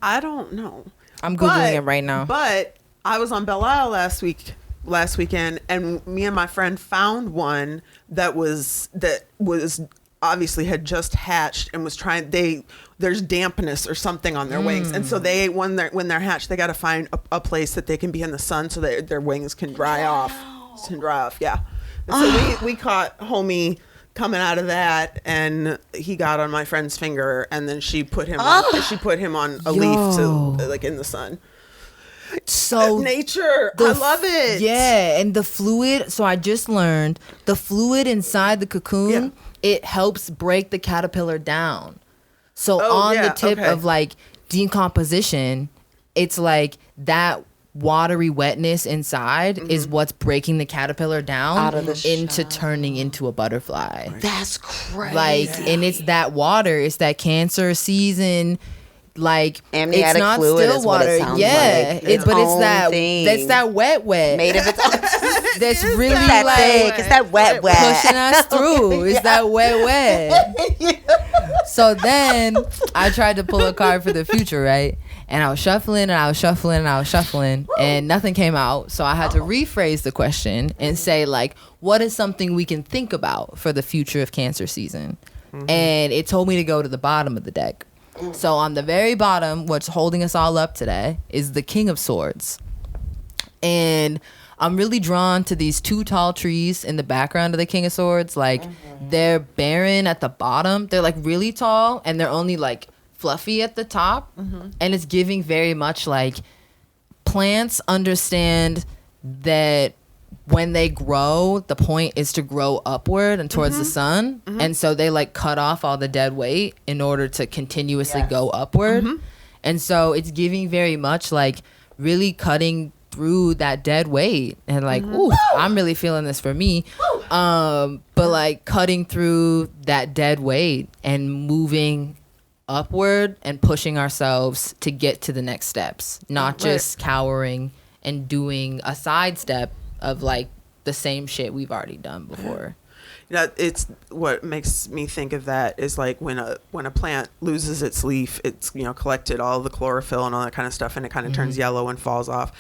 Speaker 2: I don't know.
Speaker 3: I'm Googling it right now.
Speaker 2: But I was on Belle Isle last weekend, and me and my friend found one that was obviously had just hatched and was trying. There's dampness or something on their wings, and so when they're hatched, they got to find a place that they can be in the sun so that their wings can dry off. Yeah. So we caught homie coming out of that, and he got on my friend's finger, and then she put him on a leaf to like in the sun. So nature, I love it.
Speaker 3: Yeah, and the fluid. So I just learned the fluid inside the cocoon. It helps break the caterpillar down. So the tip of like decomposition, it's like that watery wetness inside is what's breaking the caterpillar down
Speaker 1: out of the
Speaker 3: into turning into a butterfly.
Speaker 1: That's crazy.
Speaker 3: Like, and it's that water. It's that Cancer Szn. Like
Speaker 1: amniotic
Speaker 3: it's not
Speaker 1: fluid
Speaker 3: still
Speaker 1: is what
Speaker 3: water.
Speaker 1: it sounds
Speaker 3: like.
Speaker 1: It's
Speaker 3: that's that wet
Speaker 1: made of its own.
Speaker 3: That's really
Speaker 1: that
Speaker 3: like
Speaker 1: thick. It's that wet
Speaker 3: pushing us through. It's that wet. So then I tried to pull a card for the future, right? And I was shuffling and nothing came out. So I had to rephrase the question and say like, what is something we can think about for the future of Cancer Szn? And it told me to go to the bottom of the deck. So on the very bottom, what's holding us all up today is the King of Swords. And I'm really drawn to these two tall trees in the background of the King of Swords. Like they're barren at the bottom. They're like really tall and they're only like fluffy at the top. And it's giving very much like plants understand that when they grow, the point is to grow upward and towards the sun. And so they like cut off all the dead weight in order to continuously go upward. And so it's giving very much like really cutting through that dead weight and like, ooh, I'm really feeling this for me. But like cutting through that dead weight and moving upward and pushing ourselves to get to the next steps, not just cowering and doing a sidestep of like the same shit we've already done before.
Speaker 2: It's what makes me think of that is like when a plant loses its leaf, it's collected all the chlorophyll and all that kind of stuff, and it kind of turns yellow and falls off.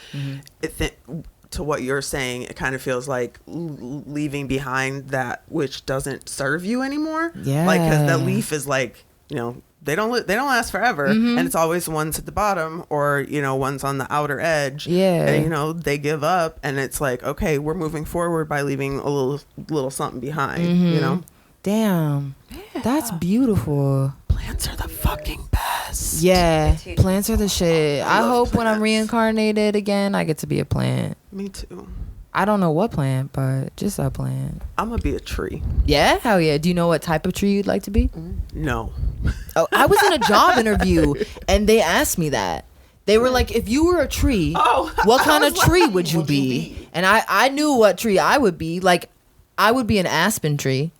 Speaker 2: To what you're saying, it kind of feels like leaving behind that which doesn't serve you anymore. Yeah, like because the leaf is like they don't last forever, and it's always the ones at the bottom or ones on the outer edge. Yeah, and they give up, and it's like, okay, we're moving forward by leaving a little something behind.
Speaker 3: Damn, that's beautiful.
Speaker 2: Plants are the fucking best.
Speaker 3: Yeah, plants are the shit. I hope when I'm reincarnated again, I get to be a plant.
Speaker 2: Me too.
Speaker 3: I don't know what plant, but just a plant.
Speaker 2: I'm gonna be a tree.
Speaker 3: Yeah? Hell yeah. Do you know what type of tree you'd like to be?
Speaker 2: No.
Speaker 3: Oh, I was in a job interview and they asked me that. They were like, if you were a tree, what kind of tree would you be? And I knew what tree I would be. Like, I would be an aspen tree.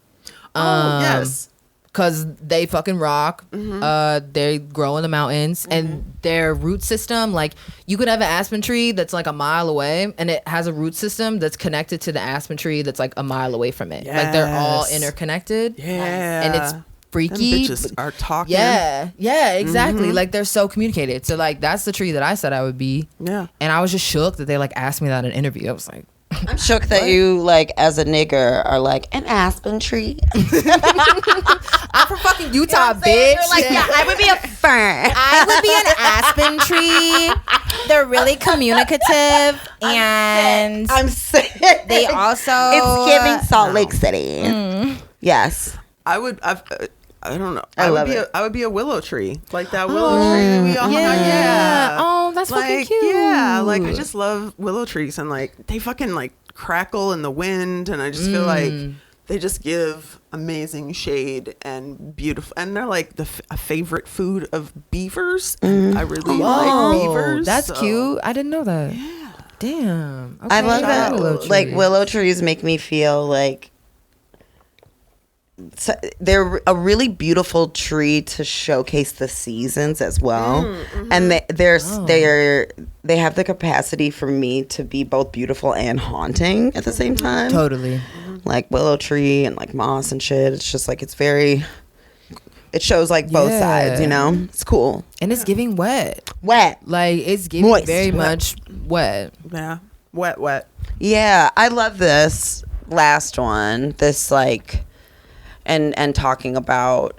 Speaker 2: Yes.
Speaker 3: Because they fucking rock. They grow in the mountains. And their root system, like, you could have an aspen tree that's like a mile away, and it has a root system that's connected to the aspen tree that's like a mile away from it. Yes. Like, they're all interconnected.
Speaker 2: Yeah.
Speaker 3: And it's freaky.
Speaker 2: Them bitches are talking.
Speaker 3: Yeah, exactly. Like, they're so communicated. So, like, that's the tree that I said I would be. Yeah. And I was just shook that they, like, asked me that in an interview. I was like,
Speaker 1: I'm shook that you, like, as a nigger, are like, an aspen tree.
Speaker 3: I'm from fucking Utah, bitch.
Speaker 1: You're like, yeah, I would be a fern.
Speaker 3: I would be an aspen tree. They're really communicative, and
Speaker 1: I'm sick.
Speaker 3: They also
Speaker 1: it's giving Salt Lake City. Yes,
Speaker 2: I would. I don't know.
Speaker 1: I love it.
Speaker 2: I would be a willow tree, like that willow tree that we all
Speaker 3: yeah. Oh, that's fucking cute.
Speaker 2: Yeah, like I just love willow trees, and like they fucking like crackle in the wind, and I just feel like they just give amazing shade and beautiful, and they're like a favorite food of beavers. And I really like beavers.
Speaker 3: That's cute. I didn't know that. Yeah. Damn. Okay.
Speaker 1: I love that. Like willow trees make me feel like they're a really beautiful tree to showcase the seasons as well, and they have the capacity for me to be both beautiful and haunting at the same time.
Speaker 3: Totally.
Speaker 1: Like willow tree and like moss and shit. It's just like it shows like both sides, you know. It's cool,
Speaker 3: and it's giving wet.
Speaker 1: Like
Speaker 3: it's giving
Speaker 1: moist.
Speaker 3: very much wet.
Speaker 2: Yeah, wet.
Speaker 1: Yeah, I love this last one. This like. And talking about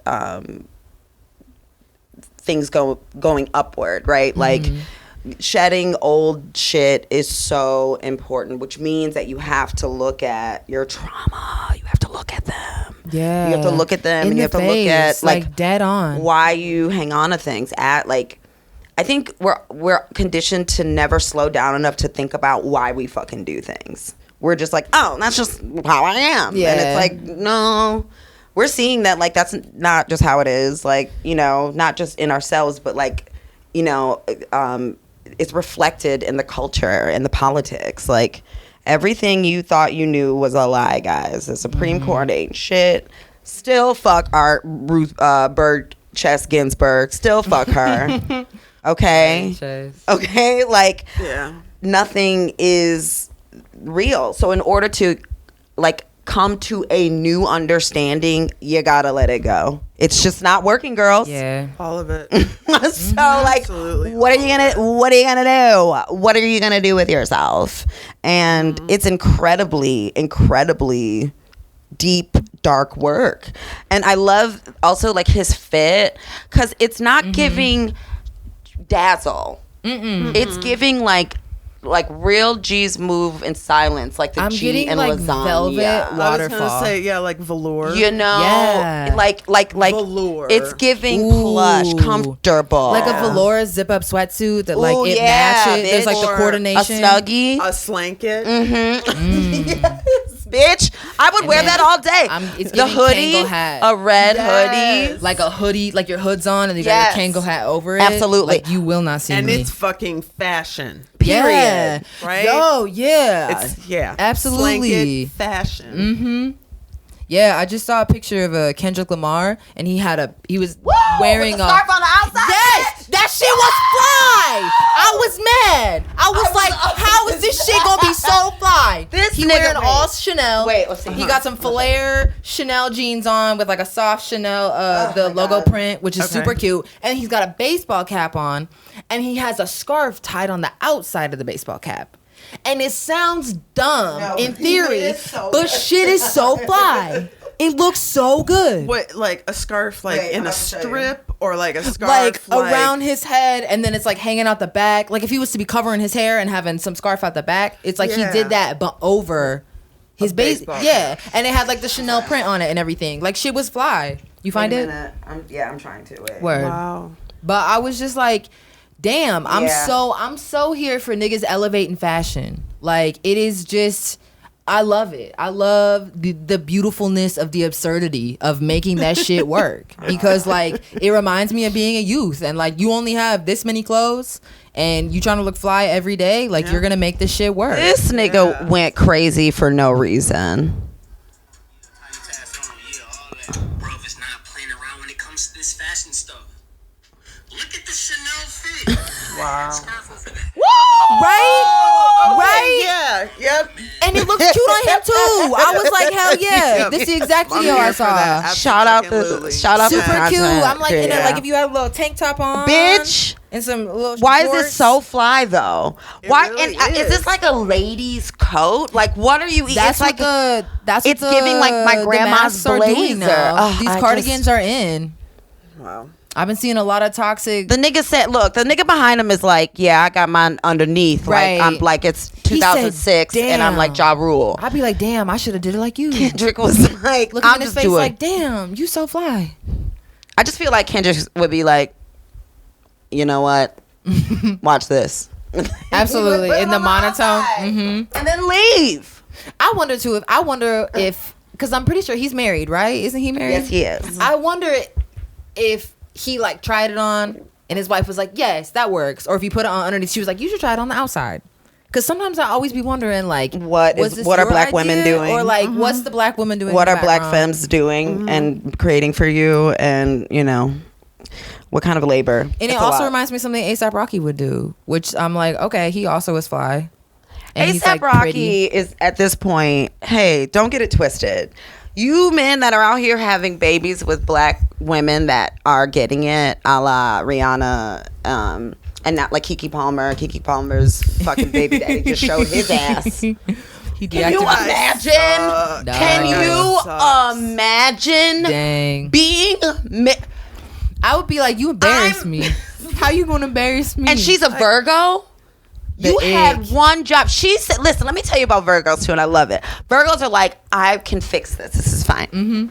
Speaker 1: things going upward, right? Like shedding old shit is so important, which means that you have to look at your trauma. You have to look at them.
Speaker 3: Yeah,
Speaker 1: you have to look at them, and you have to look at like
Speaker 3: dead on
Speaker 1: why you hang on to things. I think we're conditioned to never slow down enough to think about why we fucking do things. We're just like, oh, that's just how I am. Yeah. And it's like, no. We're seeing that, like, that's not just how it is, like, you know, not just in ourselves, but, like, you know, it's reflected in the culture and the politics. Like, everything you thought you knew was a lie, guys. The Supreme Court ain't shit. Still fuck Ruth Bader Ginsburg. Still fuck her. Okay? Okay? Like, nothing is real. So in order to, like, come to a new understanding, you gotta let it go. It's just not working, girls.
Speaker 3: Yeah,
Speaker 2: all of it.
Speaker 1: So like, absolutely, what are you gonna do? What are you gonna do with yourself? And it's incredibly deep, dark work. And I love also like his fit, because it's not giving dazzle. It's giving like real G's move in silence, like the
Speaker 3: I'm
Speaker 1: G in
Speaker 3: like
Speaker 1: lasagna.
Speaker 3: Velvet waterfall.
Speaker 2: I was gonna say like velour.
Speaker 1: You know, like
Speaker 2: velour.
Speaker 1: It's giving plush, comfortable,
Speaker 3: like a velour zip up sweatsuit that like it matches. There's like the coordination.
Speaker 1: A snuggie,
Speaker 2: a slanket.
Speaker 1: Yes, bitch. I would wear that all day.
Speaker 3: It's
Speaker 1: the hoodie,
Speaker 3: Kango hat.
Speaker 1: a red hoodie,
Speaker 3: like a hoodie, like your hood's on, and you got your Kango hat over it.
Speaker 1: Absolutely,
Speaker 3: like you will not see
Speaker 2: and
Speaker 3: me.
Speaker 2: And it's fucking fashion.
Speaker 1: Period.
Speaker 3: Yeah.
Speaker 2: Right?
Speaker 3: Yo, yeah.
Speaker 2: It's
Speaker 3: absolutely
Speaker 2: Slanket fashion.
Speaker 3: Yeah, I just saw a picture of Kendrick Lamar, and he was wearing
Speaker 1: with the scarf on the outside.
Speaker 3: Yes, that shit was fly. I was mad. I was like, how is this shit gonna be so fly? He wearing all Chanel.
Speaker 1: Wait, let's see.
Speaker 3: He got some flare Chanel jeans on with like a soft Chanel the logo print, which is super cute, and he's got a baseball cap on, and he has a scarf tied on the outside of the baseball cap. And it sounds dumb in theory, but shit is so fly. It looks so good.
Speaker 2: What, like a scarf, like in a strip, or like a scarf
Speaker 3: like around his head, and then it's like hanging out the back. Like if he was to be covering his hair and having some scarf out the back, it's like he did that, but over his base. Yeah, and it had like the Chanel print on it and everything. Like shit was fly. You find it?
Speaker 1: I'm trying to. Wait.
Speaker 3: Word.
Speaker 2: Wow.
Speaker 3: But I was just like, damn, I'm so here for niggas elevating fashion. Like it is just, I love it. I love the beautifulness of the absurdity of making that shit work, because like it reminds me of being a youth, and like you only have this many clothes and you trying to look fly every day. Like you're gonna make this shit work.
Speaker 1: This nigga went crazy for no reason.
Speaker 4: Bro, is not playing around when it comes to this fashion stuff. Look at the Chanel fit.
Speaker 2: Wow.
Speaker 3: Right?
Speaker 2: Yeah. Yep.
Speaker 3: And it looks cute on him too. I was like, hell yeah.
Speaker 2: Yep.
Speaker 3: This is exactly how I saw.
Speaker 1: Shout out to
Speaker 3: super cute. I'm like, in it, like if you have a little tank top on,
Speaker 1: bitch,
Speaker 3: and some little.
Speaker 1: Why
Speaker 3: shorts.
Speaker 1: is it so fly though? Why
Speaker 2: really
Speaker 1: is this like a lady's coat? Like what are you eating?
Speaker 3: That's
Speaker 1: it's like
Speaker 3: it's
Speaker 1: giving like my grandma's blazer.
Speaker 3: These cardigans are in.
Speaker 2: Wow.
Speaker 3: I've been seeing a lot of toxic.
Speaker 1: The nigga said, look, the nigga behind him is like, yeah, I got mine underneath.
Speaker 3: Right.
Speaker 1: Like, I'm like, it's 2006
Speaker 3: said,
Speaker 1: and I'm like Ja Rule.
Speaker 3: I'd be like, damn, I should have did it like you.
Speaker 1: Kendrick was like,
Speaker 3: looking
Speaker 1: I'm
Speaker 3: in his
Speaker 1: just
Speaker 3: face
Speaker 1: doing.
Speaker 3: like, damn, you so fly.
Speaker 1: I just feel like Kendrick would be like, you know what? Watch this.
Speaker 3: Absolutely. In the monotone.
Speaker 1: And then leave.
Speaker 3: I wonder too if because I'm pretty sure he's married, right? Isn't he married?
Speaker 1: Yes, he is.
Speaker 3: I wonder if he like tried it on and his wife was like, yes, that works. Or if he put it on underneath, she was like, you should try it on the outside. Because sometimes I always be wondering, like,
Speaker 1: what are black women doing?
Speaker 3: Or like, what's the black woman doing?
Speaker 1: What
Speaker 3: in
Speaker 1: are
Speaker 3: the
Speaker 1: black
Speaker 3: background?
Speaker 1: femmes doing and creating for you? And, you know, what kind of labor?
Speaker 3: And
Speaker 1: It's
Speaker 3: it
Speaker 1: a
Speaker 3: also
Speaker 1: lot.
Speaker 3: reminds me of something A$AP Rocky would do, which I'm like, okay, he also is fly. And he's,
Speaker 1: A$AP
Speaker 3: like,
Speaker 1: Rocky
Speaker 3: pretty.
Speaker 1: is at this point, hey, don't get it twisted. You men that are out here having babies with black women that are getting it, a la Rihanna, and not like Keke Palmer. Keke Palmer's fucking baby daddy just showed his ass.
Speaker 3: He
Speaker 1: Can you imagine? Can you imagine
Speaker 3: Dang.
Speaker 1: being?
Speaker 3: I would be like, you embarrass me. How you gonna embarrass me?
Speaker 1: And she's a Virgo.
Speaker 3: The
Speaker 1: You
Speaker 3: ick.
Speaker 1: had one job. She said, listen, let me tell you about Virgos too, and I love it. Virgos are like, I can fix this. This is fine. Mm-hmm.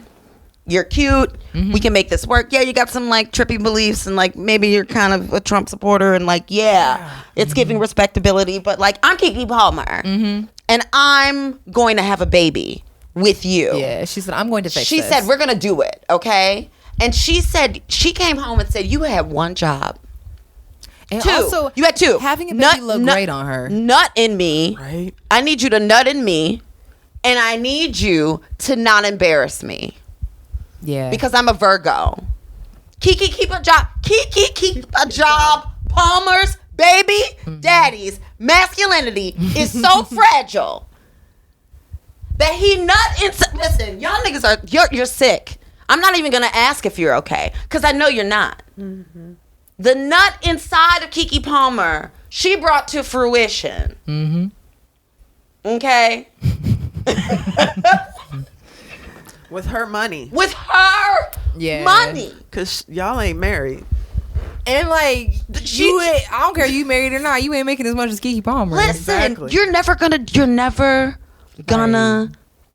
Speaker 1: You're cute. Mm-hmm. We can make this work. Yeah, you got some like trippy beliefs, and like maybe you're kind of a Trump supporter, and like, yeah, it's giving respectability, but like, I'm Keke Palmer, and I'm going to have a baby with you.
Speaker 3: Yeah, she said, I'm going to fix
Speaker 1: She
Speaker 3: this.
Speaker 1: said, we're going to do it, okay? And she said, she came home and said, you had one job.
Speaker 3: And
Speaker 1: Two.
Speaker 3: also,
Speaker 1: You had two.
Speaker 3: Having a baby look great on her.
Speaker 1: Nut in me.
Speaker 2: Right.
Speaker 1: I need you to nut in me, and I need you to not embarrass me
Speaker 3: Yeah.
Speaker 1: because I'm a Virgo. Keke, keep a job. Keke, keep a job. Palmer's baby daddy's masculinity is so fragile that he nut inside. Listen, y'all niggas are you're sick. I'm not even gonna ask if you're okay because I know you're not. The nut inside of Keke Palmer, she brought to fruition. Okay?
Speaker 2: With her money.
Speaker 1: With her
Speaker 3: Yeah.
Speaker 1: money.
Speaker 2: Because y'all ain't married.
Speaker 3: And like, I don't care you married or not, you ain't making as much as Keke Palmer.
Speaker 1: Listen,
Speaker 2: Exactly.
Speaker 1: you're never gonna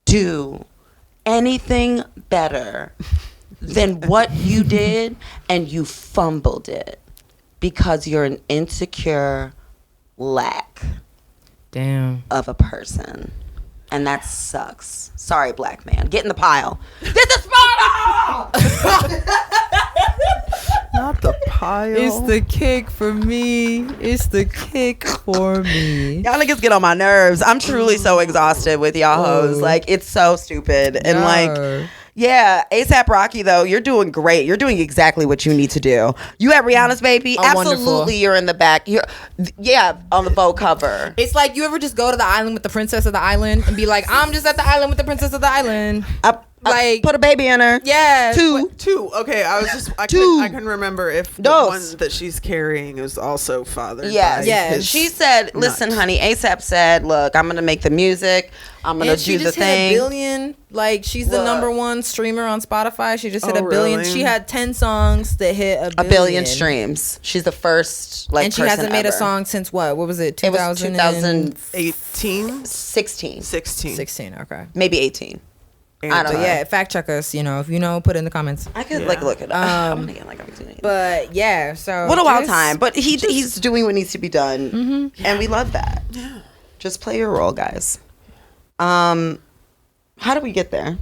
Speaker 1: do anything better than what you did, and you fumbled it because you're an insecure lack
Speaker 3: Damn.
Speaker 1: of a person. And that sucks. Sorry, black man. Get in the pile. This is Sparta!
Speaker 2: Not the pile.
Speaker 3: It's the kick for me. It's the kick for me.
Speaker 1: Y'all niggas get on my nerves. I'm truly so exhausted with y'all hoes. Like, it's so stupid. And like, yeah, A$AP Rocky, though, you're doing great. You're doing exactly what you need to do. You had Rihanna's baby.
Speaker 3: Oh,
Speaker 1: Absolutely,
Speaker 3: wonderful.
Speaker 1: you're in the back. Yeah, on the Vogue cover.
Speaker 3: It's like you ever just go to the island with the princess of the island and be like, I'm just at the island with the princess of the island.
Speaker 1: I
Speaker 3: Like,
Speaker 1: put a baby in her.
Speaker 3: yeah.
Speaker 2: Two. Okay, I was just I couldn't remember if the
Speaker 1: Dos.
Speaker 2: one that she's carrying is also fathered.
Speaker 1: Yes.
Speaker 2: by
Speaker 3: Yes.
Speaker 2: his
Speaker 1: She said, listen,
Speaker 2: nut.
Speaker 1: honey, A$AP said, look, I'm going to make the music. I'm going to
Speaker 3: And she
Speaker 1: do the
Speaker 3: just hit
Speaker 1: thing.
Speaker 3: a billion. Like, she's the
Speaker 1: Look.
Speaker 3: #1 streamer on Spotify. She just hit
Speaker 2: Oh,
Speaker 3: a billion.
Speaker 2: really?
Speaker 3: She had 10 songs that hit a
Speaker 1: A
Speaker 3: billion.
Speaker 1: billion streams. She's the first, like,
Speaker 3: And she
Speaker 1: person
Speaker 3: hasn't made a
Speaker 1: ever.
Speaker 3: song since what? What was it?
Speaker 1: It was
Speaker 3: 2016.
Speaker 2: 18,
Speaker 1: 16.
Speaker 2: 16.
Speaker 3: Okay.
Speaker 1: Maybe 18. I don't
Speaker 3: But
Speaker 1: know.
Speaker 3: yeah, fact check us. You know, if you know, put it in the comments.
Speaker 1: I could,
Speaker 2: Yeah.
Speaker 1: like, look it up. I'm gonna get, like, everything.
Speaker 3: But yeah, so
Speaker 1: What a wild
Speaker 3: just-
Speaker 1: time. But he's doing what needs to be done. And we love that.
Speaker 2: Yeah.
Speaker 1: Just play your role, guys. How do we get there?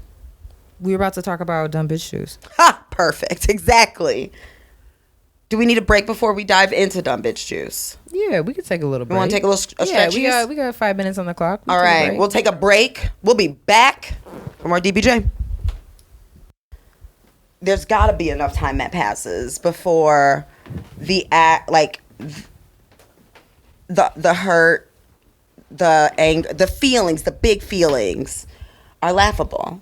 Speaker 3: We were about to talk about dumb bitch shoes.
Speaker 1: Ha! Perfect. Exactly. Do we need a break before we dive into Dumb Bitch Juice?
Speaker 3: Yeah, we could take a little break.
Speaker 1: We want to take a little
Speaker 3: Yeah,
Speaker 1: stretch?
Speaker 3: we got 5 minutes on the clock.
Speaker 1: All right. We'll take a break. We'll be back for more DBJ. There's got to be enough time that passes before the the hurt, the anger, the feelings, the big feelings are laughable.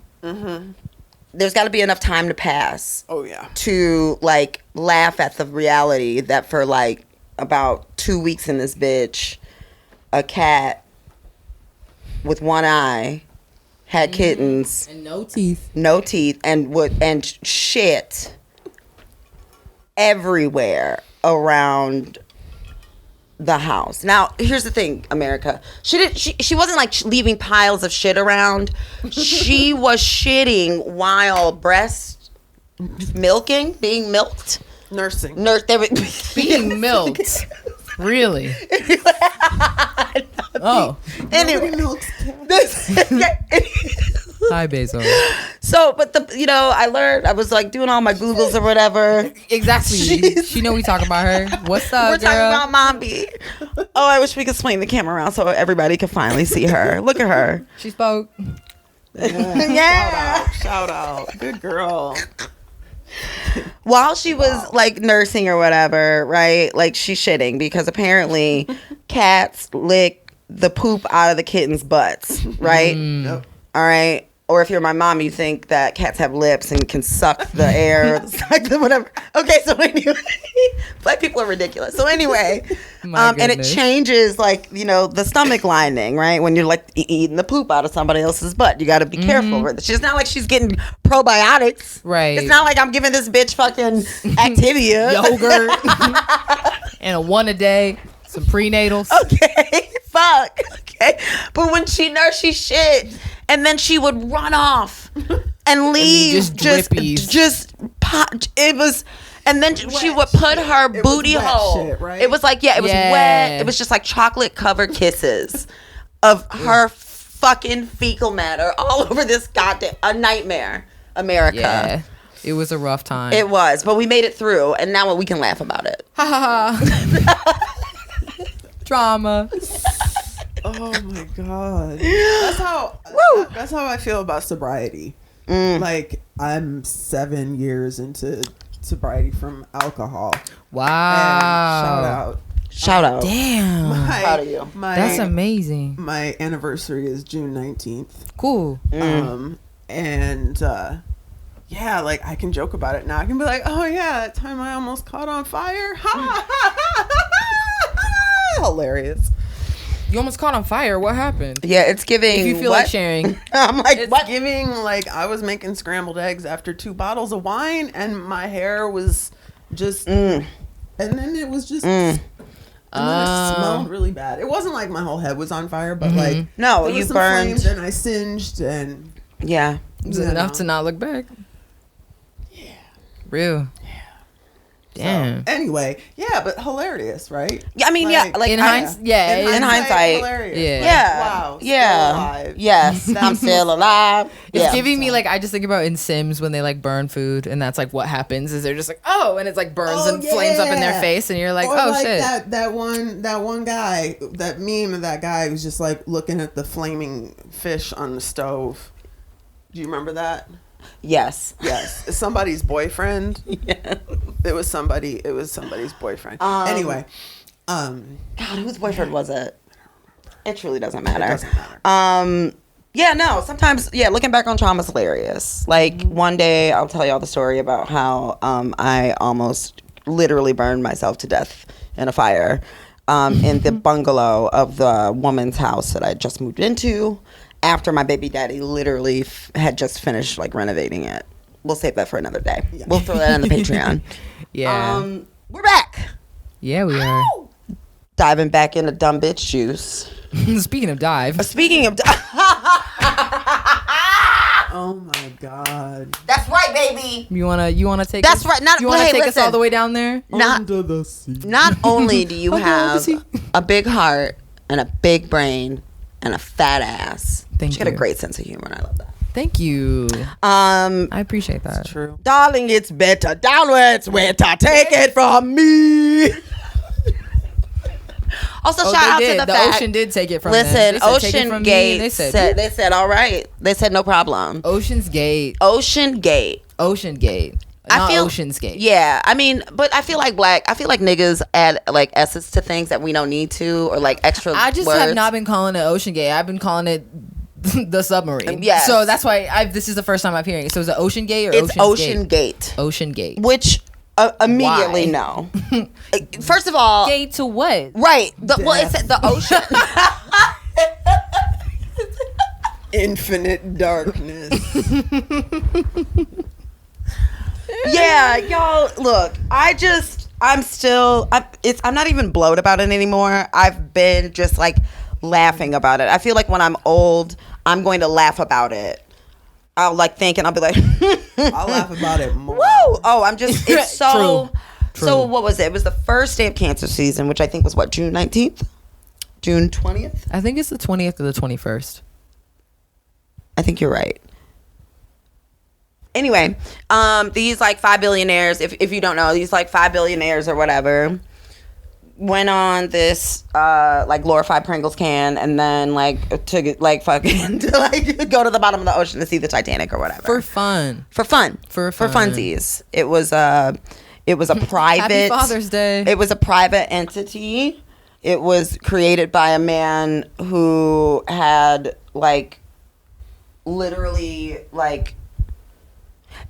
Speaker 1: There's got to be enough time to pass
Speaker 2: Oh yeah.
Speaker 1: to like laugh at the reality that for like about 2 weeks in this bitch, a cat with one eye had kittens,
Speaker 3: And no teeth.
Speaker 1: no teeth, and shit everywhere around the house. Now, here's the thing, America. She wasn't like leaving piles of shit around. She was shitting while breastfeeding being milked.
Speaker 2: Nursing.
Speaker 3: Being milked. Really? Oh.
Speaker 1: Anyway.
Speaker 3: Hi, Basil.
Speaker 1: So, but I learned, I was like doing all my Googles or whatever.
Speaker 3: Exactly. She know we talk about her. What's up,
Speaker 1: We're
Speaker 3: girl?
Speaker 1: talking about Mom B. Oh, I wish we could swing the camera around so everybody could finally see her. Look at her.
Speaker 3: She spoke.
Speaker 1: Yeah.
Speaker 2: Shout out. Good girl.
Speaker 1: While she was like nursing or whatever, right? Like she's shitting because apparently cats lick the poop out of the kittens' butts, right?
Speaker 2: Yep.
Speaker 1: All right. Or if you're my mom, you think that cats have lips and can suck the air, or suck the whatever. Okay, so anyway, black people are ridiculous. So anyway, and it changes like the stomach lining, right? When you're like eating the poop out of somebody else's butt, you got to be careful with it. It's not like she's getting probiotics,
Speaker 3: right?
Speaker 1: It's not like I'm giving this bitch fucking Activia,
Speaker 3: yogurt, and a 1 a day, some prenatals.
Speaker 1: Okay, fuck. Okay, but when she nursed, she shit. And then she would run off and leave. Just pop. It was, and then she would put her booty hole.
Speaker 2: Shit, right?
Speaker 1: It was like, it was wet. It was just like chocolate covered kisses of her fucking fecal matter all over this goddamn a nightmare, America.
Speaker 3: Yeah, it was a rough time.
Speaker 1: It was, but we made it through, and now we can laugh about it.
Speaker 3: Ha ha ha. Drama.
Speaker 2: Oh my god. That's how I feel about sobriety. Like I'm 7 years into sobriety from alcohol.
Speaker 3: Wow.
Speaker 2: And
Speaker 1: Shout out.
Speaker 3: Damn.
Speaker 1: Proud of you.
Speaker 3: That's amazing.
Speaker 2: My anniversary is June 19th.
Speaker 3: Cool.
Speaker 2: Yeah, like I can joke about it now. I can be like, oh yeah, that time I almost caught on fire. Ha ha ha ha ha. Hilarious.
Speaker 3: You almost caught on fire. What happened?
Speaker 1: Yeah, it's giving.
Speaker 3: If you feel like sharing.
Speaker 1: I'm like,
Speaker 2: It's
Speaker 1: what?
Speaker 2: giving like I was making scrambled eggs after 2 bottles of wine, and my hair was just, and then it was just, and then it smelled really bad. It wasn't like my whole head was on fire, but like
Speaker 1: No,
Speaker 2: there was
Speaker 1: you
Speaker 2: some
Speaker 1: burned.
Speaker 2: flames and I singed, and
Speaker 1: Yeah.
Speaker 3: It was enough to not look back.
Speaker 2: Yeah.
Speaker 3: Real. Damn.
Speaker 2: So, anyway, yeah, but hilarious, right?
Speaker 1: Yeah, I mean, yeah, like
Speaker 3: in hindsight,
Speaker 1: in hindsight,
Speaker 2: hilarious.
Speaker 3: yeah.
Speaker 1: Yeah.
Speaker 2: Wow. Still
Speaker 1: Yeah.
Speaker 2: alive.
Speaker 1: Yes, I'm still alive.
Speaker 3: It's
Speaker 1: Yeah.
Speaker 3: giving me like I just think about in Sims when they like burn food and that's like what happens is they're just like and it's like burns and flames up in their face and you're like
Speaker 2: Or
Speaker 3: shit.
Speaker 2: That one guy, that meme of that guy who's just like looking at the flaming fish on the stove. Do you remember that?
Speaker 1: Yes.
Speaker 2: Yes. It's somebody's boyfriend.
Speaker 1: Yeah.
Speaker 2: It was somebody's boyfriend. Anyway.
Speaker 1: God, whose boyfriend was it? It truly doesn't matter.
Speaker 2: It doesn't matter.
Speaker 1: Yeah, no, sometimes, looking back on trauma is hilarious. Like, one day I'll tell y'all the story about how I almost literally burned myself to death in a fire in the bungalow of the woman's house that I just moved into after my baby daddy literally had just finished, like, renovating it. We'll save that for another day. Yeah. We'll throw that on the Patreon.
Speaker 3: Yeah.
Speaker 1: We're back.
Speaker 3: Yeah, we are.
Speaker 1: Diving back into dumb bitch juice.
Speaker 3: Speaking of dive.
Speaker 1: Speaking of
Speaker 2: Oh my god.
Speaker 1: That's right, baby.
Speaker 3: You wanna take
Speaker 1: That's
Speaker 3: us,
Speaker 1: right. Not
Speaker 3: you wanna
Speaker 1: hey,
Speaker 3: take us
Speaker 1: listen.
Speaker 3: all the way down there?
Speaker 2: Under the sea.
Speaker 1: Not only do you
Speaker 3: Under the
Speaker 1: have
Speaker 3: sea.
Speaker 1: a big heart and a big brain and a fat ass.
Speaker 3: Thank
Speaker 1: you got a
Speaker 3: you.
Speaker 1: great sense of humor, and I love that.
Speaker 3: Thank you. I appreciate that.
Speaker 2: True.
Speaker 1: Darling, it's better down where it's wetter. Take it from me. Also, shout out to the fact.
Speaker 3: Ocean did take it from
Speaker 1: Listen,
Speaker 3: them. They said, "Take it from me,"
Speaker 1: OceanGate
Speaker 3: and they
Speaker 1: said, all right. They said, no problem.
Speaker 3: OceanGate.
Speaker 1: OceanGate.
Speaker 3: OceanGate. Not Ocean's Gate.
Speaker 1: Yeah, I mean, but I feel like niggas add like S's to things that we don't need to, or like extra
Speaker 3: I just
Speaker 1: words.
Speaker 3: have not been calling it OceanGate. I've been calling it the submarine.
Speaker 1: Yes.
Speaker 3: So that's why this is the first time I'm hearing it. So is it OceanGate or
Speaker 1: It's
Speaker 3: OceanGate?
Speaker 1: OceanGate.
Speaker 3: OceanGate.
Speaker 1: Which immediately no. First of all,
Speaker 3: Gate to what?
Speaker 1: right? It's the ocean.
Speaker 2: Infinite darkness.
Speaker 1: Yeah, y'all. Look, I'm not even blowed about it anymore. I've been just like laughing about it. I feel like when I'm old, I'm going to laugh about it. I'll like think and I'll be like,
Speaker 2: I'll laugh about it more.
Speaker 1: woo! Oh, I'm just, it's so,
Speaker 3: True.
Speaker 1: so what was it? It was the first day of cancer season, which I think was what, June 19th? June 20th?
Speaker 3: I think it's the 20th or the 21st.
Speaker 1: I think you're right. Anyway, these like 5 billionaires, if you don't know, these like 5 billionaires or whatever, went on this like glorified Pringles can and then like to like fucking to like go to the bottom of the ocean to see the Titanic or whatever.
Speaker 3: For fun.
Speaker 1: For fun.
Speaker 3: For
Speaker 1: For
Speaker 3: fun.
Speaker 1: funsies. It was a private
Speaker 3: Happy Father's Day.
Speaker 1: It was a private entity. It was created by a man who had like literally like,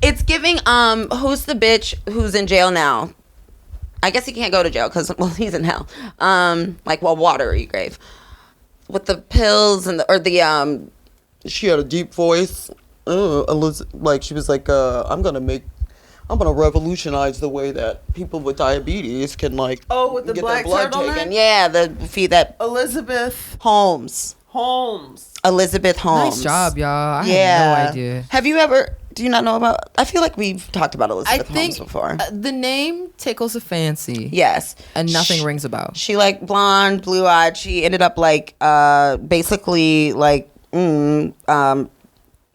Speaker 1: it's giving who's the bitch who's in jail now? I guess he can't go to jail because, well, he's in hell. Like, well, watery grave with the pills and the she had a deep voice. Like she was like, I'm gonna revolutionize the way that people with diabetes can like
Speaker 2: with the
Speaker 1: get
Speaker 2: black
Speaker 1: their blood
Speaker 2: turtleneck?
Speaker 1: taken. Yeah, the feed that
Speaker 2: Elizabeth
Speaker 1: Holmes. Elizabeth Holmes.
Speaker 3: Nice job, y'all. I had no idea.
Speaker 1: Have you ever? Do you not know about? I feel like we've talked about Elizabeth Holmes before.
Speaker 3: The name tickles a fancy.
Speaker 1: Yes,
Speaker 3: And nothing rings a bell.
Speaker 1: She like blonde, blue eyed. She ended up like basically like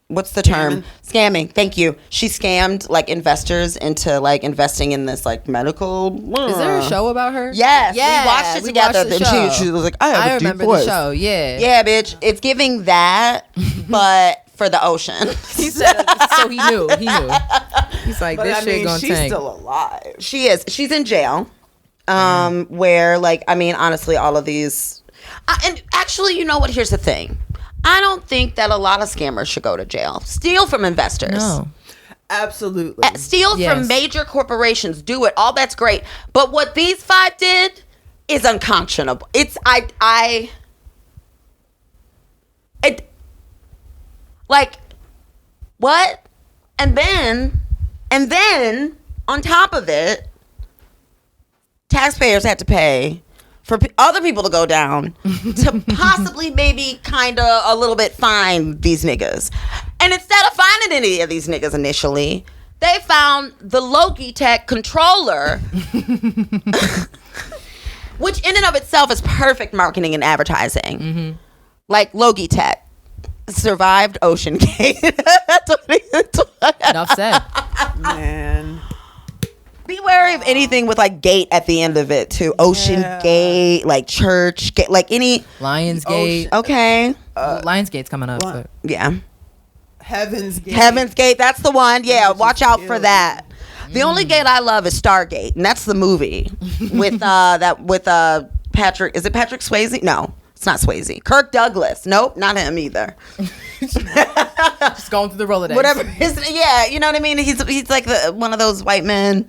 Speaker 1: what's the term? Scamming. Thank you. She scammed like investors into like investing in this like medical.
Speaker 3: Is there a show about her?
Speaker 1: Yes,
Speaker 3: Yeah,
Speaker 1: we watched it
Speaker 3: we
Speaker 1: together.
Speaker 3: watched the
Speaker 1: And
Speaker 3: show.
Speaker 1: she was like, I have a deep
Speaker 3: remember
Speaker 1: voice.
Speaker 3: the show. Yeah.
Speaker 1: Yeah, bitch. It's giving that, but for the ocean.
Speaker 3: He said, so he knew. He knew. He's like,
Speaker 2: But
Speaker 3: this
Speaker 2: I
Speaker 3: shit
Speaker 2: mean,
Speaker 3: gonna
Speaker 2: she's
Speaker 3: tank.
Speaker 2: still alive.
Speaker 1: She is. She's in jail. Where like, I mean, honestly, all of these, and actually, you know what? Here's the thing. I don't think that a lot of scammers should go to jail. Steal from investors.
Speaker 3: No.
Speaker 2: Absolutely.
Speaker 1: Steal
Speaker 3: Yes.
Speaker 1: from major corporations. Do it. All that's great. But what these 5 did is unconscionable. It's like, what? And then on top of it, taxpayers had to pay for other people to go down to possibly maybe kind of a little bit fine these niggas. And instead of finding any of these niggas initially, they found the Logitech controller, which in and of itself is perfect marketing and advertising.
Speaker 3: Mm-hmm.
Speaker 1: Like Logitech survived OceanGate.
Speaker 3: Enough said.
Speaker 2: Man.
Speaker 1: Be wary of anything with like gate at the end of it too. OceanGate, like church gate, like any.
Speaker 3: Lionsgate.
Speaker 1: Okay.
Speaker 3: Lionsgate's coming up. But
Speaker 1: Yeah.
Speaker 2: Heaven's Gate.
Speaker 1: Heaven's Gate. That's the one. Yeah. Watch out for
Speaker 2: killed.
Speaker 1: that. The only gate I love is Stargate, and that's the movie with Patrick. Is it Patrick Swayze? No, it's not Swayze. Kirk Douglas. Nope, not him either.
Speaker 3: just going through the Rolodex.
Speaker 1: Whatever. Yeah, you know what I mean. He's like one of those white men.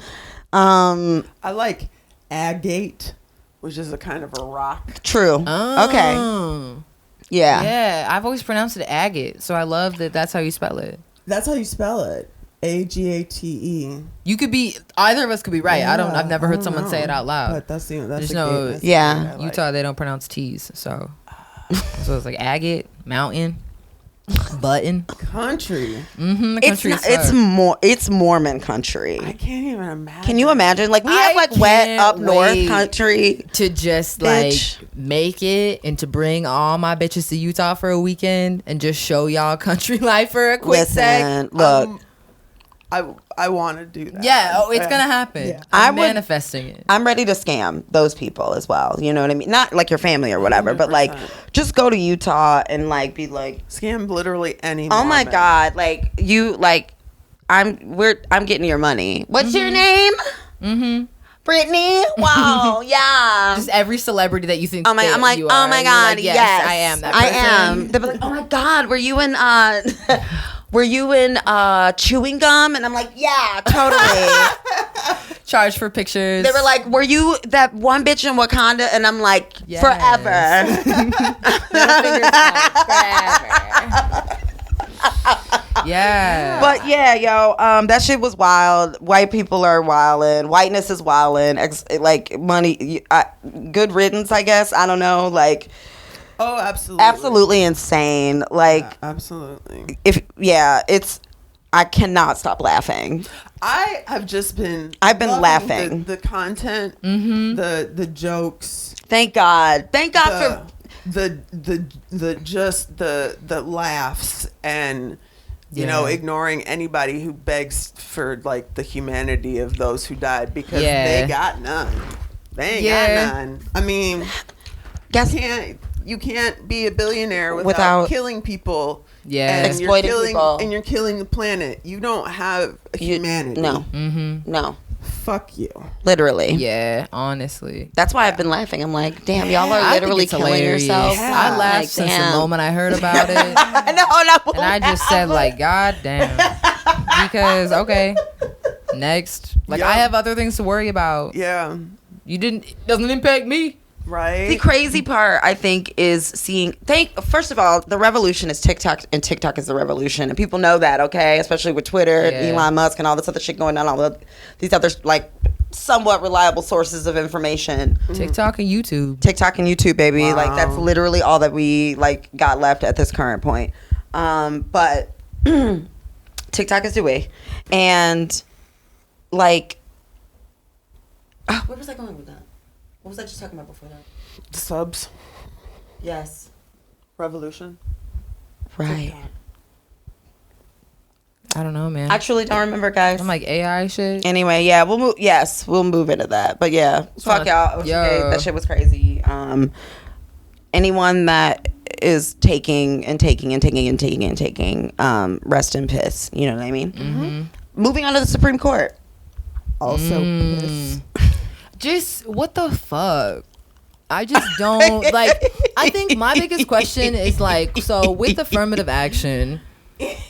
Speaker 2: I like agate, which is a kind of a rock.
Speaker 1: True.
Speaker 3: Oh.
Speaker 1: Okay. Yeah.
Speaker 3: Yeah, I've always pronounced it agate, so I love that that's how you spell it.
Speaker 2: That's how you spell it. Agate.
Speaker 3: You could be, either of us could be right.
Speaker 2: Yeah,
Speaker 3: I've never heard
Speaker 2: I
Speaker 3: someone
Speaker 2: don't
Speaker 3: say it
Speaker 2: know.
Speaker 3: out loud.
Speaker 2: But that's
Speaker 3: There's
Speaker 2: a
Speaker 3: no-
Speaker 2: gate. That's a
Speaker 1: Yeah.
Speaker 2: gate I like.
Speaker 3: Utah, they don't pronounce T's, so it's like agate, mountain, button.
Speaker 2: Country.
Speaker 3: Mm-hmm.
Speaker 1: It's Mormon country.
Speaker 2: I can't even imagine.
Speaker 1: Can you imagine? Like we
Speaker 3: I
Speaker 1: have like wet
Speaker 3: can't
Speaker 1: up north
Speaker 3: wait
Speaker 1: country.
Speaker 3: to just
Speaker 1: Bitch.
Speaker 3: like make it and to bring all my bitches to Utah for a weekend and just show y'all country life for a quick sec.
Speaker 1: Listen, look,
Speaker 2: I want to do that.
Speaker 3: Yeah, it's gonna happen.
Speaker 2: Yeah.
Speaker 3: I'm
Speaker 1: I would-
Speaker 3: manifesting it.
Speaker 1: I'm ready to scam those people as well. You know what I mean? Not like your family or whatever, but like
Speaker 2: 100%.
Speaker 1: just go to Utah and like be like,
Speaker 2: Scam literally any.
Speaker 1: oh my
Speaker 2: Mormon.
Speaker 1: God, like you like I'm getting your money. What's your name?
Speaker 3: Mm-hmm.
Speaker 1: Brittany? Wow, yeah.
Speaker 3: Just every celebrity that you think.
Speaker 1: Oh my!
Speaker 3: that
Speaker 1: I'm like,
Speaker 3: you
Speaker 1: oh
Speaker 3: are,
Speaker 1: my
Speaker 3: you're
Speaker 1: God,
Speaker 3: like,
Speaker 1: yes,
Speaker 3: I am that
Speaker 1: I
Speaker 3: person.
Speaker 1: am. They'll be like, oh my God, were you in chewing gum? And I'm like, yeah, totally.
Speaker 3: Charge for pictures.
Speaker 1: They were like, were you that one bitch in Wakanda? And I'm like,
Speaker 3: Yes.
Speaker 1: forever.
Speaker 3: Yeah.
Speaker 1: But yeah, yo, that shit was wild. White people are wildin'. Whiteness is wildin'. Like money, good riddance, I guess. I don't know. Like,
Speaker 2: Oh, absolutely.
Speaker 1: Absolutely insane. Like,
Speaker 2: absolutely.
Speaker 1: I cannot stop laughing.
Speaker 2: I have just been.
Speaker 1: I've been
Speaker 2: loving
Speaker 1: laughing.
Speaker 2: The content, the jokes.
Speaker 1: Thank God for
Speaker 2: the laughs and you know, ignoring anybody who begs for like the humanity of those who died, because they got none. They ain't got none. I mean, you can't be a billionaire without killing people.
Speaker 3: Yeah,
Speaker 2: and
Speaker 1: exploiting people,
Speaker 2: and you're killing the planet. You don't have a humanity.
Speaker 1: No.
Speaker 2: Fuck you.
Speaker 1: Literally.
Speaker 3: Yeah, honestly.
Speaker 1: That's why I've been laughing. I'm like, damn, y'all are literally killing
Speaker 3: hilarious.
Speaker 1: yourself.
Speaker 3: Yeah. I laughed
Speaker 1: like,
Speaker 3: since the moment I heard about it.
Speaker 1: No.
Speaker 3: And I just said, like, God damn. Because, okay, next. Like, I have other things to worry about.
Speaker 2: Yeah.
Speaker 3: It doesn't impact me.
Speaker 2: Right.
Speaker 1: The crazy part, I think, is first of all, the revolution is TikTok, and TikTok is the revolution, and people know that, okay? Especially with Twitter, Elon Musk, and all this other shit going on, these other like somewhat reliable sources of information.
Speaker 3: TikTok and YouTube.
Speaker 1: TikTok and YouTube, baby.
Speaker 2: Wow.
Speaker 1: Like, that's literally all that we like got left at this current point. But TikTok is the way, and like, where was I going with that? What was I just talking about before that?
Speaker 2: Subs.
Speaker 1: Yes.
Speaker 2: Revolution.
Speaker 1: Right.
Speaker 3: I don't know, man.
Speaker 1: I truly don't remember, guys.
Speaker 3: I'm like AI shit.
Speaker 1: Anyway, yeah, we'll move into that. But yeah, fuck y'all. OceanGate, that shit was crazy. Anyone that is taking, rest in piss. You know what I mean? Mm-hmm. Moving on to the Supreme Court.
Speaker 2: Also piss.
Speaker 3: Just what the fuck? I just don't like. I think my biggest question is like, so with affirmative action,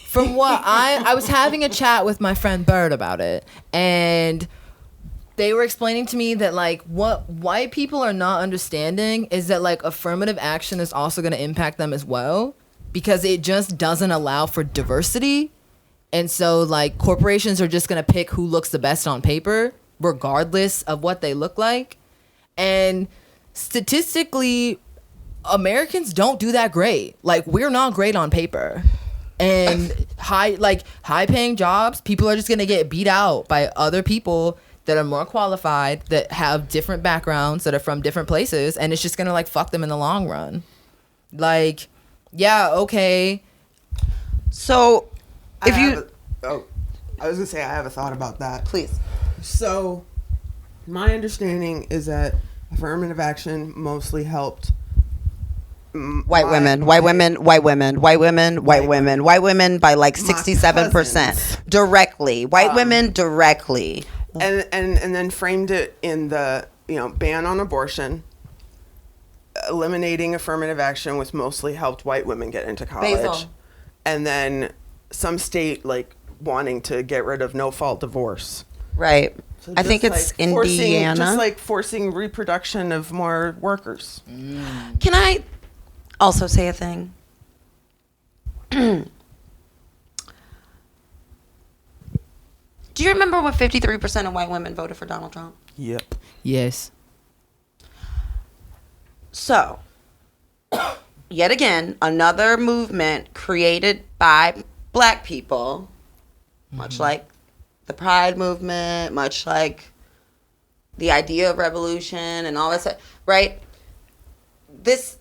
Speaker 3: from what I was having a chat with my friend Bird about it, and they were explaining to me that like what white people are not understanding is that like affirmative action is also going to impact them as well, because it just doesn't allow for diversity, and so like corporations are just going to pick who looks the best on paper, regardless of what they look like. And statistically, Americans don't do that great. Like, we're not great on paper. And high paying jobs, people are just gonna get beat out by other people that are more qualified, that have different backgrounds, that are from different places, and it's just gonna like fuck them in the long run. Like, yeah, okay.
Speaker 1: So
Speaker 2: I was gonna say, I have a thought about that.
Speaker 1: Please.
Speaker 2: So, my understanding is that affirmative action mostly helped
Speaker 1: white women by like 67% directly. White women directly.
Speaker 2: And then framed it in the, ban on abortion. Eliminating affirmative action was mostly helped white women get into college.
Speaker 1: Basil.
Speaker 2: And then some state like wanting to get rid of no-fault divorce.
Speaker 1: Right.
Speaker 2: So
Speaker 1: I think it's Indiana.
Speaker 2: Just like forcing reproduction of more workers.
Speaker 1: Can I also say a thing? Do you remember when 53% of white women voted for Donald Trump?
Speaker 2: Yep.
Speaker 3: Yes.
Speaker 1: So, yet again, another movement created by black people, much like the Pride movement, much like the idea of revolution and all that stuff, right? This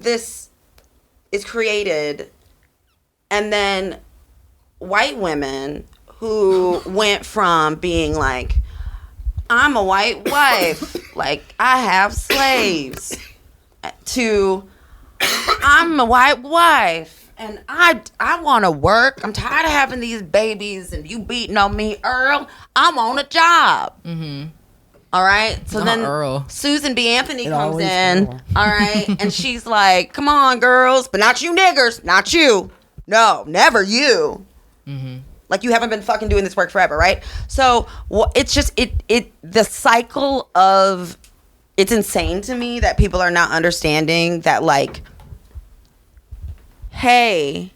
Speaker 1: is created, and then white women who went from being like, I'm a white wife, like I have slaves, to I'm a white wife and I want to work. I'm tired of having these babies and you beating on me, Earl. I'm on a job. Mm-hmm. All right. So
Speaker 3: Not
Speaker 1: then
Speaker 3: Earl.
Speaker 1: Susan B. Anthony comes in. Earl. All right. And she's like, come on, girls, but not you niggers. Not you. No, never you. Mm-hmm. Like, you haven't been fucking doing this work forever, right? So it's just, the cycle of, it's insane to me that people are not understanding that, like, hey,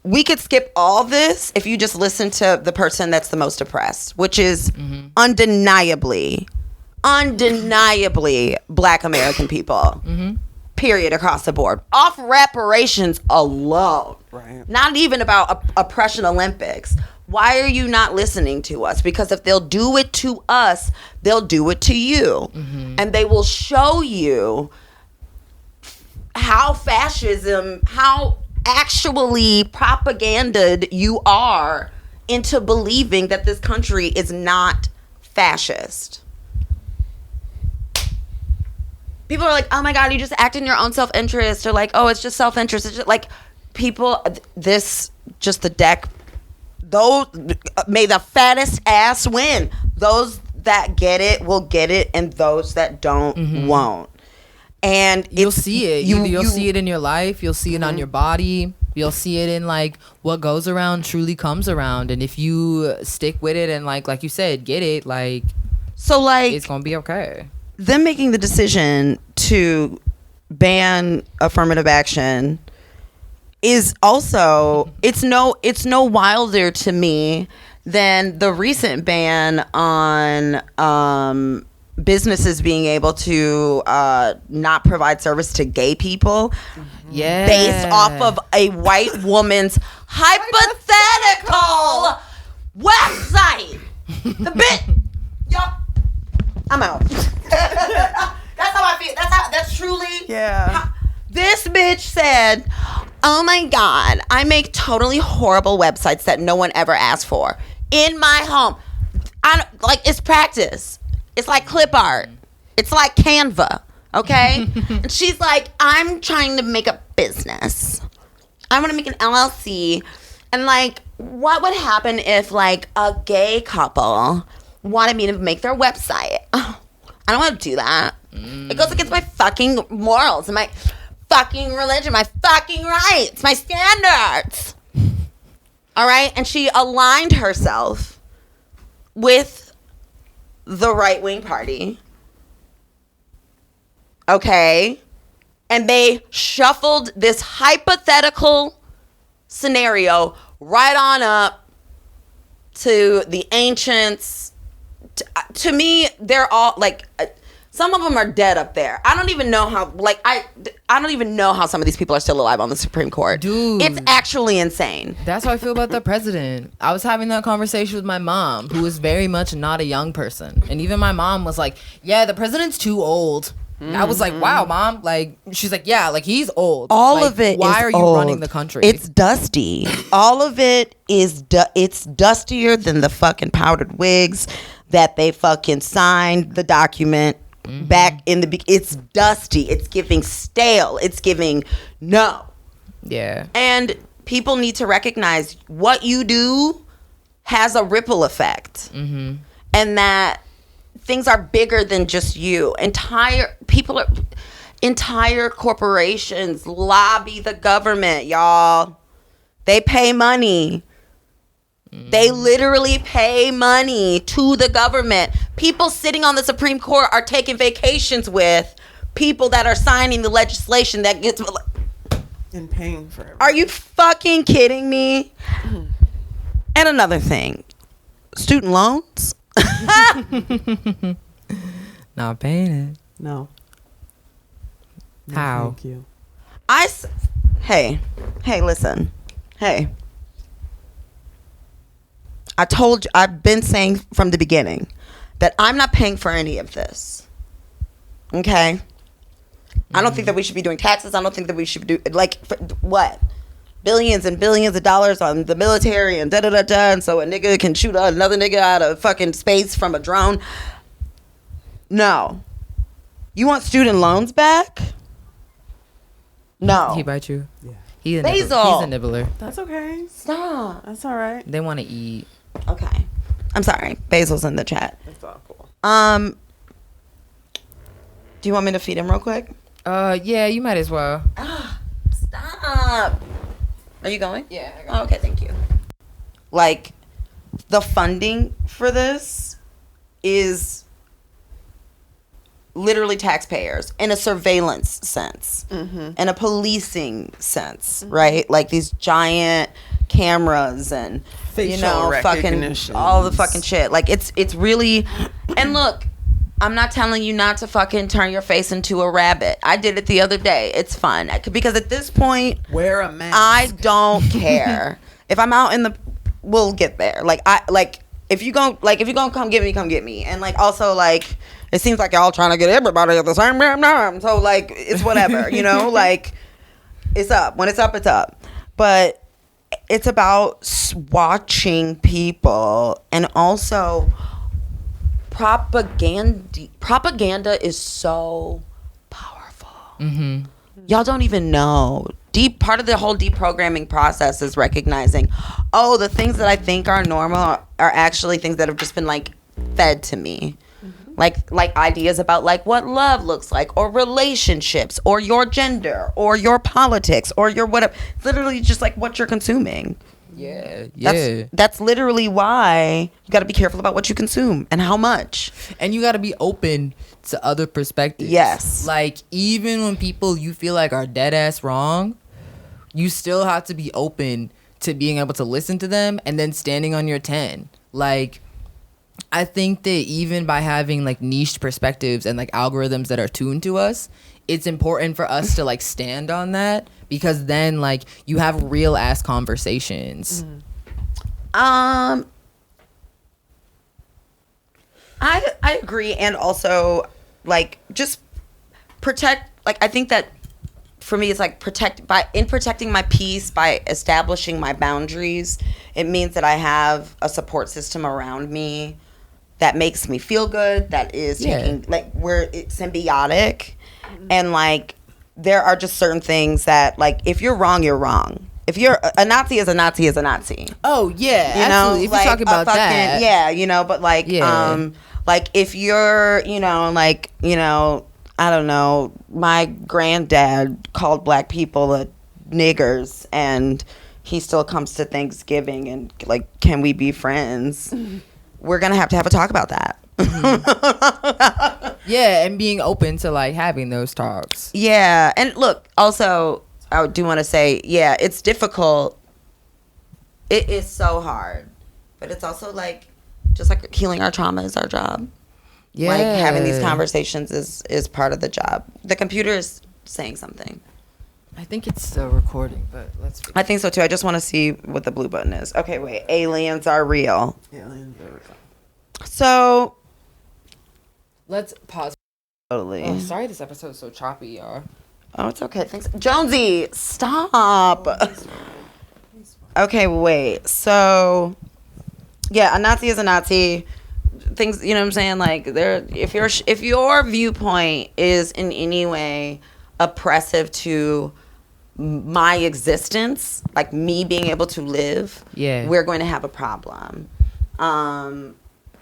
Speaker 1: we could skip all this if you just listen to the person that's the most oppressed, which is undeniably Black American people. Mm-hmm. period, across the board. Off reparations alone.
Speaker 2: Right.
Speaker 1: Not even about oppression Olympics. Why are you not listening to us? Because if they'll do it to us, they'll do it to you. Mm-hmm. And they will show you how fascism, how actually propaganded you are into believing that this country is not fascist. People are like, oh my God, you just act in your own self-interest. Or like, oh, it's just self-interest. It's just like people, just the deck, those, may the fattest ass win. Those that get it will get it, and those that don't won't. And
Speaker 3: you'll see it. You'll see it in your life. You'll see it on your body. You'll see it in like what goes around truly comes around. And if you stick with it and like you said, get it, like,
Speaker 1: so like
Speaker 3: it's gonna be okay.
Speaker 1: Them making the decision to ban affirmative action is also it's no wilder to me than the recent ban on businesses being able to not provide service to gay people, based off of a white woman's hypothetical website. The bit, y'all, I'm out. That's how I feel. That's truly.
Speaker 2: Yeah.
Speaker 1: This bitch said, "Oh my God, I make totally horrible websites that no one ever asked for in my home. It's practice. It's like clip art. It's like Canva, okay?" And she's like, "I'm trying to make a business. I want to make an LLC. And like, what would happen if like a gay couple wanted me to make their website? Oh, I don't want to do that. It goes against my fucking morals and my fucking religion, my fucking rights, my standards." All right? And she aligned herself with the right-wing party. Okay? And they shuffled this hypothetical scenario right on up to the ancients. To me, they're all like, some of them are dead up there. I don't even know how, like, I don't even know how some of these people are still alive on the Supreme Court.
Speaker 3: Dude.
Speaker 1: It's actually insane.
Speaker 3: That's how I feel about the president. I was having that conversation with my mom, who is very much not a young person. And even my mom was like, yeah, the president's too old. I was like, wow, Mom. Like, she's like, yeah, like, he's old.
Speaker 1: All
Speaker 3: like,
Speaker 1: of it
Speaker 3: why
Speaker 1: is
Speaker 3: are you
Speaker 1: old.
Speaker 3: running the country?
Speaker 1: It's dusty. All of it is it's dustier than the fucking powdered wigs that they fucking signed the document back in the it's dusty. It's giving stale. It's giving no.
Speaker 3: Yeah.
Speaker 1: And people need to recognize what you do has a ripple effect. And that things are bigger than just you. Entire corporations lobby the government, y'all. They pay money. They literally pay money to the government. People sitting on the Supreme Court are taking vacations with people that are signing the legislation that gets...
Speaker 2: And paying for it.
Speaker 1: Are you fucking kidding me? And another thing. Student loans?
Speaker 3: Not paying it.
Speaker 2: No.
Speaker 3: How?
Speaker 2: Thank you.
Speaker 1: Hey, listen. Hey. I've been saying from the beginning that I'm not paying for any of this. Okay? I don't think that we should be doing taxes. I don't think that we should do, like, what? Billions and billions of dollars on the military and da-da-da-da, and so a nigga can shoot another nigga out of fucking space from a drone. No. You want student loans back? No.
Speaker 3: He bite you?
Speaker 2: Yeah.
Speaker 3: He's a
Speaker 1: Basil.
Speaker 3: nibbler.
Speaker 2: That's okay.
Speaker 1: Stop.
Speaker 2: That's all right.
Speaker 3: They want to eat.
Speaker 1: Okay. I'm sorry. Basil's in the chat.
Speaker 2: That's all cool.
Speaker 1: Do you want me to feed him real quick?
Speaker 3: Yeah, you might as well.
Speaker 1: Stop. Are you going?
Speaker 3: Yeah.
Speaker 1: Oh, okay, thank you. Like, the funding for this is literally taxpayers in a surveillance sense, in a policing sense, right? Like these giant cameras and
Speaker 2: Facial
Speaker 1: fucking
Speaker 2: recognition,
Speaker 1: all the fucking shit. Like it's really, and look, I'm not telling you not to fucking turn your face into a rabbit. I did it the other day. It's fun. Because at this point,
Speaker 2: wear a mask.
Speaker 1: I don't care. If I'm out in the, we'll get there. If you gonna come get me. And also it seems like y'all trying to get everybody at the same damn time. So it's whatever, it's up. When it's up, it's up. But it's about watching people, and also propaganda is so powerful. Mm-hmm. Y'all don't even know. Part of the whole deprogramming process is recognizing, the things that I think are normal are actually things that have just been fed to me. Mm-hmm. Like ideas about what love looks like, or relationships, or your gender, or your politics, or your whatever. It's literally just what you're consuming.
Speaker 3: Yeah.
Speaker 1: That's literally why you got to be careful about what you consume and how much.
Speaker 3: And you got to be open to other perspectives.
Speaker 1: Yes.
Speaker 3: Even when people you feel like are dead ass wrong, you still have to be open to being able to listen to them and then standing on your 10. I think that even by having niche perspectives and algorithms that are tuned to us, it's important for us to stand on that, because then you have real ass conversations.
Speaker 1: I agree, and also just protect. I think that for me, it's protecting my peace by establishing my boundaries. It means that I have a support system around me that makes me feel good. That is taking where it's symbiotic, and there are just certain things that if you're wrong, you're wrong. If you're a Nazi is a Nazi is a Nazi.
Speaker 3: Oh yeah, absolutely. If you're talking about that,
Speaker 1: but if you're I don't know, my granddad called black people niggers, and he still comes to Thanksgiving, and can we be friends? We're gonna have to have a talk about that.
Speaker 3: Yeah, and being open to having those talks.
Speaker 1: Yeah, and look, also I do want to say, it's difficult. It is so hard, but it's also just healing our trauma is our job. Yeah, having these conversations is part of the job. The computer is saying something.
Speaker 3: I think it's still recording, but let's.
Speaker 1: I think so too. I just want to see what the blue button is. Okay, wait. Aliens are real.
Speaker 2: Aliens are real.
Speaker 1: So,
Speaker 3: let's pause.
Speaker 1: Totally.
Speaker 3: Oh, sorry, this episode's so choppy, y'all.
Speaker 1: Oh, it's okay. Thanks, Jonesy. Stop. Okay, wait. So, a Nazi is a Nazi. Things, you know what I'm saying? If your viewpoint is in any way oppressive to my existence, me being able to live, we're going to have a problem.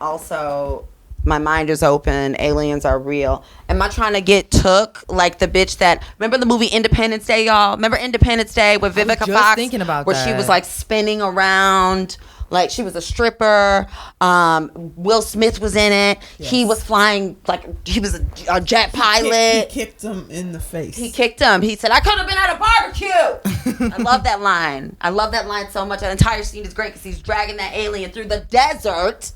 Speaker 1: Also, my mind is open. Aliens are real. Am I trying to get took like the bitch that... Remember the movie Independence Day, y'all? Remember Independence Day with Vivica Fox?
Speaker 3: Thinking about
Speaker 1: where she was spinning around... she was a stripper. Will Smith was in it. Yes. He was flying he was a jet pilot.
Speaker 2: He kicked him in the face.
Speaker 1: He kicked him. He said, "I could have been at a barbecue." I love that line. I love that line so much. That entire scene is great because he's dragging that alien through the desert,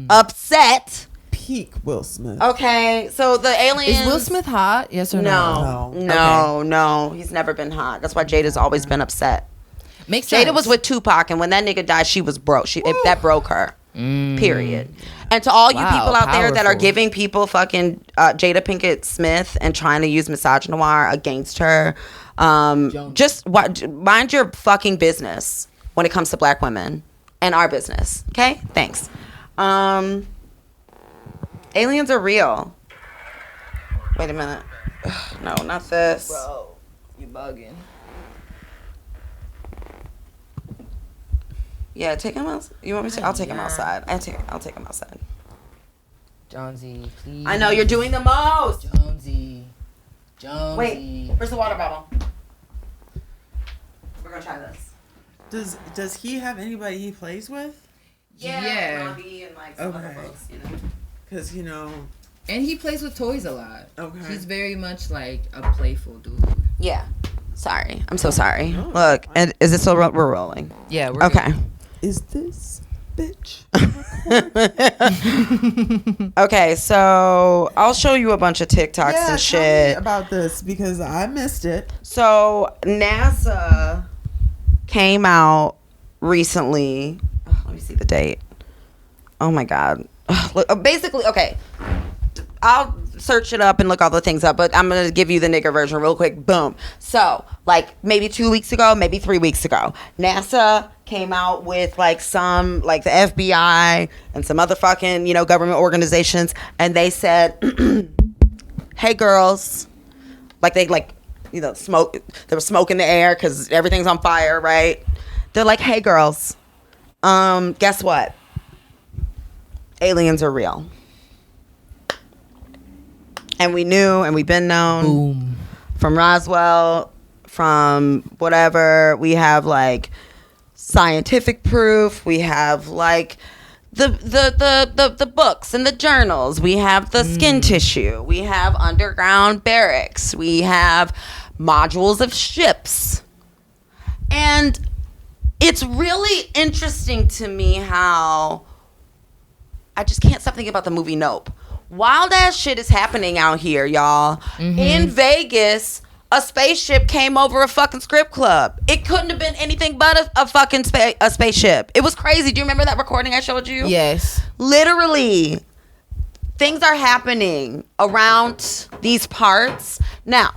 Speaker 1: upset.
Speaker 2: Peak Will Smith.
Speaker 1: Okay, so the alien...
Speaker 3: Is Will Smith hot? Yes or
Speaker 1: no? No. He's never been hot. That's why Jada's always been upset.
Speaker 3: Makes sense.
Speaker 1: Jada was with Tupac, and when that nigga died, she was broke. That broke her. Period. And to all you people out there that are giving people fucking Jada Pinkett Smith and trying to use misogynoir against her, just mind your fucking business when it comes to black women and our business. Okay? Thanks. Aliens are real. Wait a minute. No, not this.
Speaker 3: Bro, you bugging.
Speaker 1: Yeah, take him out. You want me to? I'll take him outside. I'll take him outside.
Speaker 3: Jonesy, please.
Speaker 1: I know you're doing the most.
Speaker 3: Jonesy.
Speaker 1: Wait, where's the water bottle? We're gonna try this.
Speaker 2: Does he have anybody he plays with?
Speaker 1: Yeah. Robbie and some other folks,
Speaker 2: Because
Speaker 3: and he plays with toys a lot.
Speaker 2: Okay.
Speaker 3: He's very much a playful dude.
Speaker 1: Yeah. Sorry. I'm so sorry. Look, and is it still we're rolling?
Speaker 3: Yeah, we're
Speaker 1: okay.
Speaker 3: Good.
Speaker 2: Is this bitch.
Speaker 1: Okay, so I'll show you a bunch of TikToks
Speaker 2: Yeah,
Speaker 1: and
Speaker 2: tell me
Speaker 1: shit.
Speaker 2: about this because I missed it.
Speaker 1: So NASA came out recently. Oh, let me see the date. Oh my God. Basically, okay. I'll search it up and look all the things up, but I'm going to give you the nigger version real quick. Boom. So, like, maybe 2 weeks ago, maybe 3 weeks ago, NASA came out with, like, some, like, the FBI and some other fucking, you know, government organizations, and they said, hey, girls. Like, they, like, you know, smoke. There was smoke in the air because everything's on fire, right? They're like, hey, girls. Guess what? Aliens are real. And we knew, and we've been known.
Speaker 3: Boom.
Speaker 1: From Roswell, from whatever. We have like scientific proof. We have like the books and the journals. We have the skin tissue. We have underground barracks. We have modules of ships. And it's really interesting to me how I just can't stop thinking about the movie Nope. Wild ass shit is happening out here, y'all.
Speaker 3: Mm-hmm.
Speaker 1: In Vegas, a spaceship came over a fucking strip club. It couldn't have been anything but a fucking a spaceship. It was crazy. Do you remember that recording I showed you?
Speaker 3: Yes.
Speaker 1: Literally, things are happening around these parts. Now,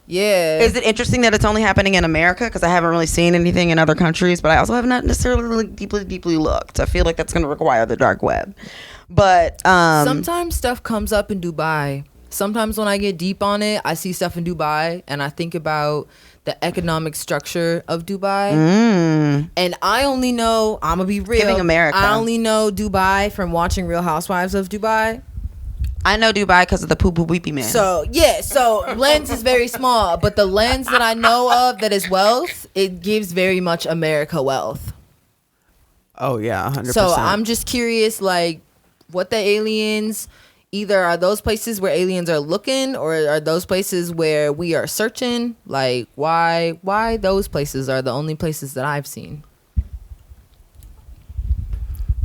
Speaker 3: Yeah.
Speaker 1: is it interesting that it's only happening in America? Because I haven't really seen anything in other countries, but I also have not necessarily really deeply looked. I feel like that's going to require the dark web. But
Speaker 3: sometimes stuff comes up in Dubai. Sometimes when I get deep on it, I see stuff in Dubai and I think about the economic structure of Dubai. And I only know, I'm going to be real.
Speaker 1: Giving America.
Speaker 3: I only know Dubai from watching Real Housewives of Dubai.
Speaker 1: I know Dubai because of the poo poo weepy man.
Speaker 3: So, yeah. So, lens is very small. But the lens that I know of that is wealth, it gives very much America wealth.
Speaker 2: Oh, yeah, 100%.
Speaker 3: So, I'm just curious, like, what the aliens, either are those places where aliens are looking or are those places where we are searching? Like, why those places are the only places that I've seen?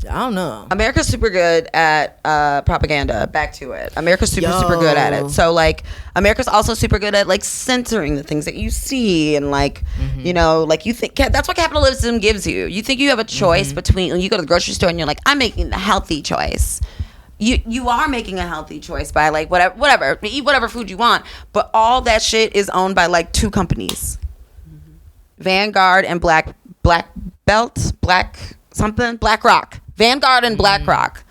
Speaker 3: I don't know.
Speaker 1: America's super good at propaganda. Back to it. America's super good at it. So, like, America's also super good at, like, censoring the things that you see. And, like, you know, like, you think that's what capitalism gives you. You think you have a choice between, when you go to the grocery store and you're like, I'm making the healthy choice. You are making a healthy choice by, like, whatever. Eat whatever food you want. But all that shit is owned by, like, 2 companies. Vanguard and Black Rock. Vanguard and BlackRock.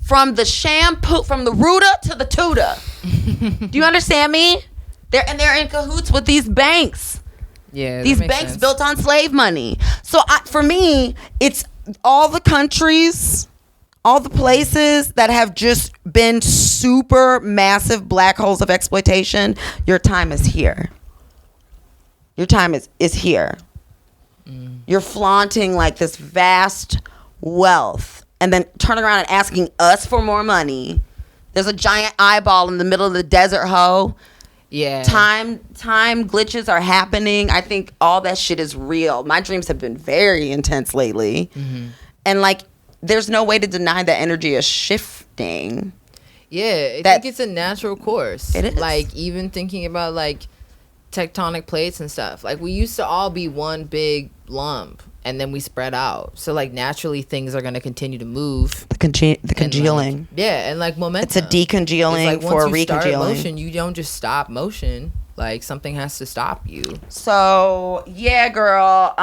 Speaker 1: From the shampoo, from the Ruta to the Tuta. Do you understand me? They're in cahoots with these banks.
Speaker 3: Yeah,
Speaker 1: These banks built on slave money. So for me, it's all the countries, all the places that have just been super massive black holes of exploitation. Your time is here. Your time is here. You're flaunting like this vast wealth and then turning around and asking us for more money. There's a giant eyeball in the middle of the desert, ho.
Speaker 3: Yeah.
Speaker 1: Time glitches are happening. I think all that shit is real. My dreams have been very intense lately. And like, there's no way to deny that energy is shifting.
Speaker 3: Yeah, I think it's a natural course.
Speaker 1: It is.
Speaker 3: Like, even thinking about, like, tectonic plates and stuff. Like, we used to all be one big lump, and then we spread out. So, like, naturally, things are going to continue to move.
Speaker 1: The congealing.
Speaker 3: And, like, yeah, and, like, momentum.
Speaker 1: It's a decongealing
Speaker 3: it's like,
Speaker 1: for a
Speaker 3: once you start
Speaker 1: recongealing.
Speaker 3: motion, you don't just stop motion. Like, something has to stop you.
Speaker 1: So, yeah, girl.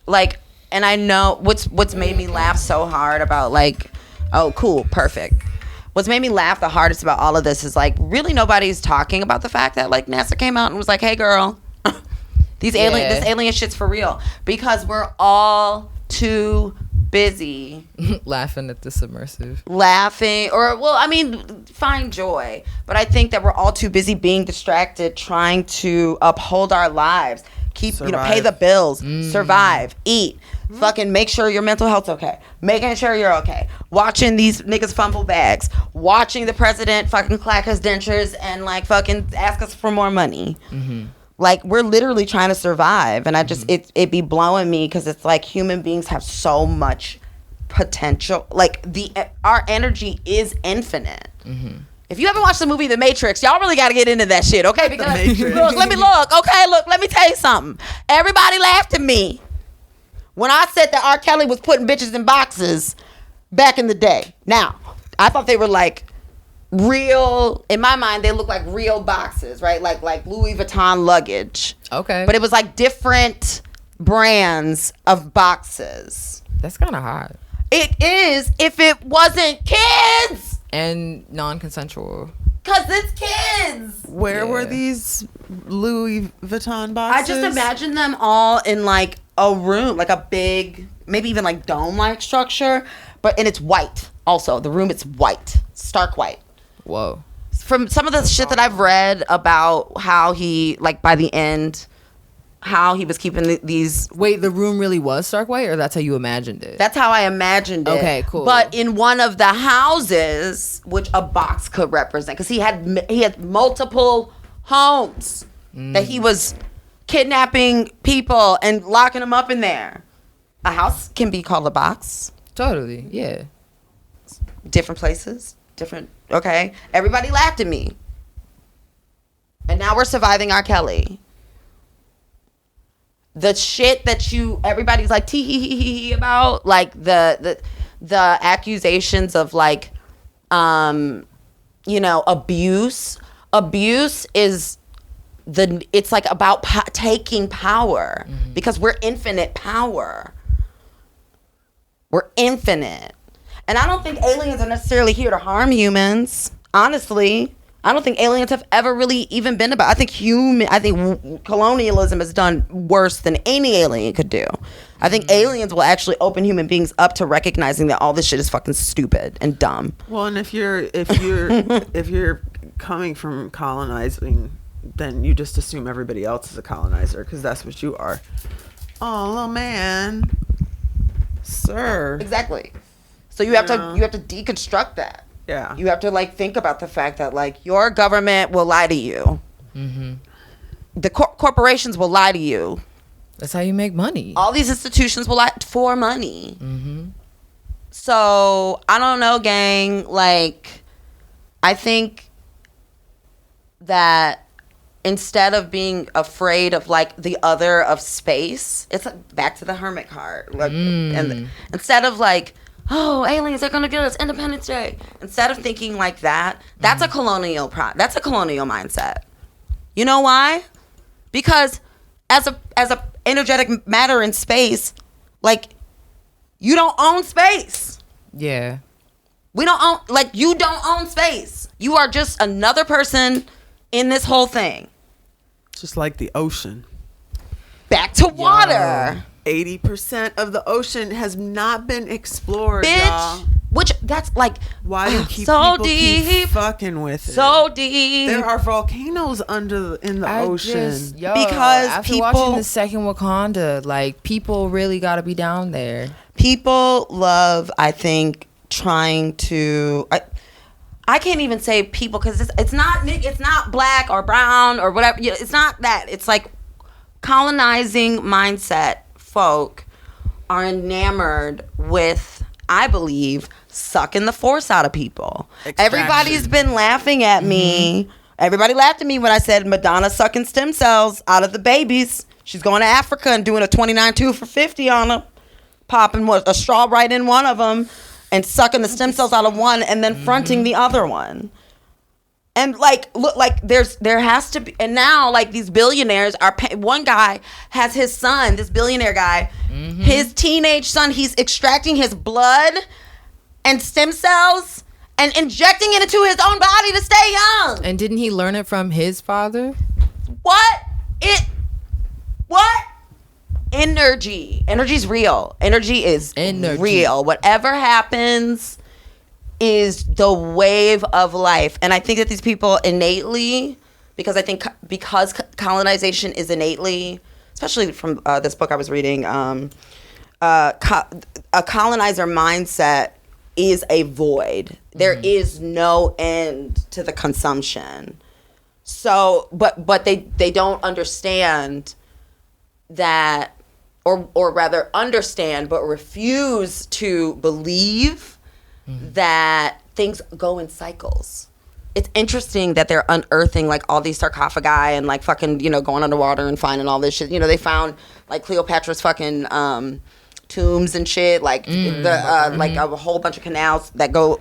Speaker 1: Like, and I know what's made me laugh so hard about, like, oh, cool, perfect. What's made me laugh the hardest about all of this is, like, really nobody's talking about the fact that, like, NASA came out and was like, hey, girl, this alien shit's for real. Because we're all too busy
Speaker 3: Laughing at the submersive.
Speaker 1: find joy. But I think that we're all too busy being distracted, trying to uphold our lives. Pay the bills, survive, eat, fucking make sure your mental health's okay, making sure you're okay, watching these niggas fumble bags, watching the president fucking clack his dentures and like fucking ask us for more money. Like, we're literally trying to survive. And I just, it be blowing me because it's like human beings have so much potential. Like, our energy is infinite. If you haven't watched the movie The Matrix, y'all really got to get into that shit, okay? Because, look, let me tell you something. Everybody laughed at me when I said that R. Kelly was putting bitches in boxes back in the day. Now, I thought they were like real, in my mind, they look like real boxes, right? Like Louis Vuitton luggage.
Speaker 3: Okay.
Speaker 1: But it was like different brands of boxes.
Speaker 3: That's kind of hot.
Speaker 1: It is if it wasn't kids.
Speaker 3: And non-consensual.
Speaker 1: Because it's kids.
Speaker 2: Where were these Louis Vuitton boxes?
Speaker 1: I just imagine them all in like a room, like a big, maybe even like dome-like structure. And it's white. Also, the room, it's white. Stark white.
Speaker 3: Whoa.
Speaker 1: From some of the shit that I've read about how he, like, by the end, how he was keeping these.
Speaker 3: Wait, the room really was stark white, or that's how you imagined it?
Speaker 1: That's how I imagined it.
Speaker 3: Okay, cool.
Speaker 1: But in one of the houses, which a box could represent, because he had multiple homes that he was kidnapping people and locking them up in there. A house can be called a box.
Speaker 3: Totally, yeah.
Speaker 1: Different places, different. Okay, everybody laughed at me, and now we're surviving R. Kelly. The shit that everybody's like tee hee hee hee about, like the accusations of like, abuse. Abuse is it's like about taking power because we're infinite power. We're infinite. And I don't think aliens are necessarily here to harm humans. Honestly, I don't think aliens have ever really even been about. I think colonialism has done worse than any alien could do. I think aliens will actually open human beings up to recognizing that all this shit is fucking stupid and dumb.
Speaker 2: Well, and if you're coming from colonizing, then you just assume everybody else is a colonizer because that's what you are. Oh, little man, sir.
Speaker 1: Exactly. So you have to deconstruct that.
Speaker 2: Yeah.
Speaker 1: You have to like think about the fact that like your government will lie to you. The corporations will lie to you.
Speaker 3: That's how you make money.
Speaker 1: All these institutions will lie for money. So I don't know, gang. Like, I think that instead of being afraid of like the other of space, it's like back to the hermit card. Like, and instead of like, oh, aliens are gonna give us Independence Day. Instead of thinking like that, that's a colonial that's a colonial mindset. You know why? Because as a energetic matter in space, like, you don't own space.
Speaker 3: Yeah.
Speaker 1: We don't own, like, you don't own space. You are just another person in this whole thing.
Speaker 2: Just like the ocean.
Speaker 1: Back to water.
Speaker 2: 80% of the ocean has not been explored,
Speaker 1: Bitch.
Speaker 2: y'all.
Speaker 1: Which, that's like,
Speaker 2: Why do
Speaker 1: so
Speaker 2: people
Speaker 1: deep.
Speaker 2: keep fucking with it?
Speaker 1: So deep.
Speaker 2: There are volcanoes in the ocean.
Speaker 1: Because
Speaker 3: after
Speaker 1: people-
Speaker 3: watching the second Wakanda, like, people really got to be down there.
Speaker 1: People love, I think, trying to... I can't even say people because it's not black or brown or whatever. It's not that. It's like colonizing mindset folk are enamored with, I believe, sucking the force out of people.
Speaker 2: Extraction.
Speaker 1: Everybody's been laughing at me. Everybody laughed at me when I said Madonna sucking stem cells out of the babies. She's going to Africa and doing a 29-2 for 50 on them, popping a straw right in one of them and sucking the stem cells out of one and then fronting the other one. And like, look, like there has to be, and now like these billionaires are one guy has his son, this billionaire guy, his teenage son, he's extracting his blood and stem cells and injecting it into his own body to stay young.
Speaker 3: And didn't he learn it from his father?
Speaker 1: What? Energy's real. Energy is real. Whatever happens is the wave of life. And I think that these people innately, because colonization is innately, especially from this book I was reading, a colonizer mindset is a void. There is no end to the consumption. So, but they don't understand that, or rather understand, but refuse to believe that things go in cycles. It's interesting that they're unearthing like all these sarcophagi and like fucking, you know, going underwater and finding all this shit. You know, they found like Cleopatra's fucking tombs and shit, like like a whole bunch of canals that go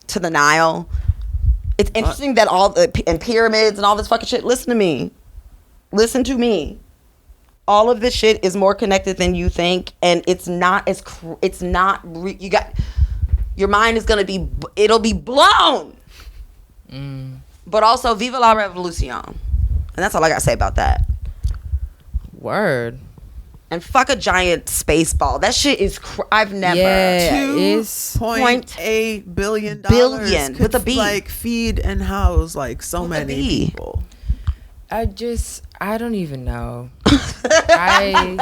Speaker 1: to the Nile. It's interesting that all the and pyramids and all this fucking shit. Listen to me. Listen to me. All of this shit is more connected than you think, and it's not as you got your mind is gonna be, it'll be blown. But also, viva la revolution, and that's all I gotta say about that.
Speaker 3: Word.
Speaker 1: And fuck a giant space ball. That shit is. I've never.
Speaker 3: Yeah,
Speaker 2: $2.8 billion
Speaker 1: billion with a B.
Speaker 2: Like feed and house like so
Speaker 1: With a
Speaker 2: many
Speaker 1: B.
Speaker 2: people.
Speaker 3: I don't even know. I'm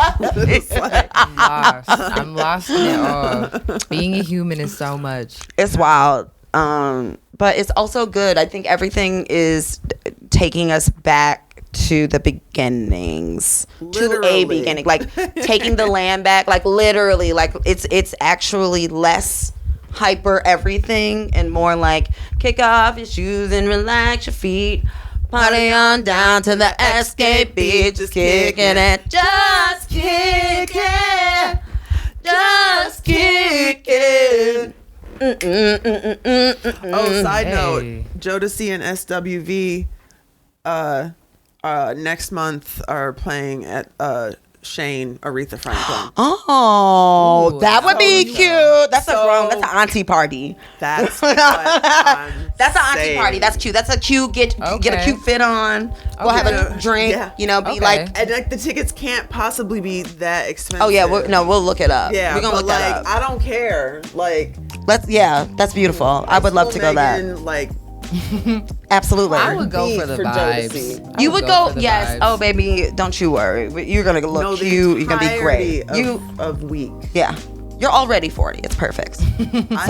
Speaker 3: lost. I'm lost in it all. Being a human is so much.
Speaker 1: It's wild. But it's also good. I think everything is taking us back to the beginnings.
Speaker 2: Literally.
Speaker 1: To a beginning. Like taking the land back. Like literally. Like it's actually less hyper everything and more like kick off your shoes and relax your feet. Party on down to the escape beat. Just kicking it. Just kick it. Just kick it.
Speaker 2: Oh, side note, Jodeci and SWV next month are playing at Shane Aretha Franklin.
Speaker 1: Oh,
Speaker 3: Ooh,
Speaker 1: that would be
Speaker 2: so-
Speaker 1: cute. That's
Speaker 2: so-
Speaker 1: that's an auntie party.
Speaker 2: That's what I'm
Speaker 1: That's an auntie
Speaker 2: saying.
Speaker 1: party. That's cute. That's a cute get a
Speaker 3: Okay.
Speaker 1: cute fit on. Go have a drink.
Speaker 2: Yeah.
Speaker 1: You know, be
Speaker 3: Okay.
Speaker 1: like.
Speaker 2: And like the tickets can't possibly be that expensive.
Speaker 1: Oh yeah, we'll look it up.
Speaker 2: Yeah,
Speaker 1: we're gonna
Speaker 2: but
Speaker 1: look that
Speaker 2: like
Speaker 1: up.
Speaker 2: I don't care. Like
Speaker 1: That's beautiful. I would love to go that.
Speaker 2: Megan, like
Speaker 1: Absolutely.
Speaker 3: I would go
Speaker 2: Beef
Speaker 3: for the
Speaker 2: for
Speaker 3: vibes.
Speaker 2: Jodeci.
Speaker 1: You
Speaker 3: I
Speaker 1: would go,
Speaker 3: for the
Speaker 1: yes.
Speaker 3: vibes.
Speaker 1: Oh, baby, don't you worry. You're gonna look
Speaker 2: no, the
Speaker 1: cute. You're gonna be great.
Speaker 2: entirety of week.
Speaker 1: Yeah. You're already 40. It's perfect.
Speaker 2: I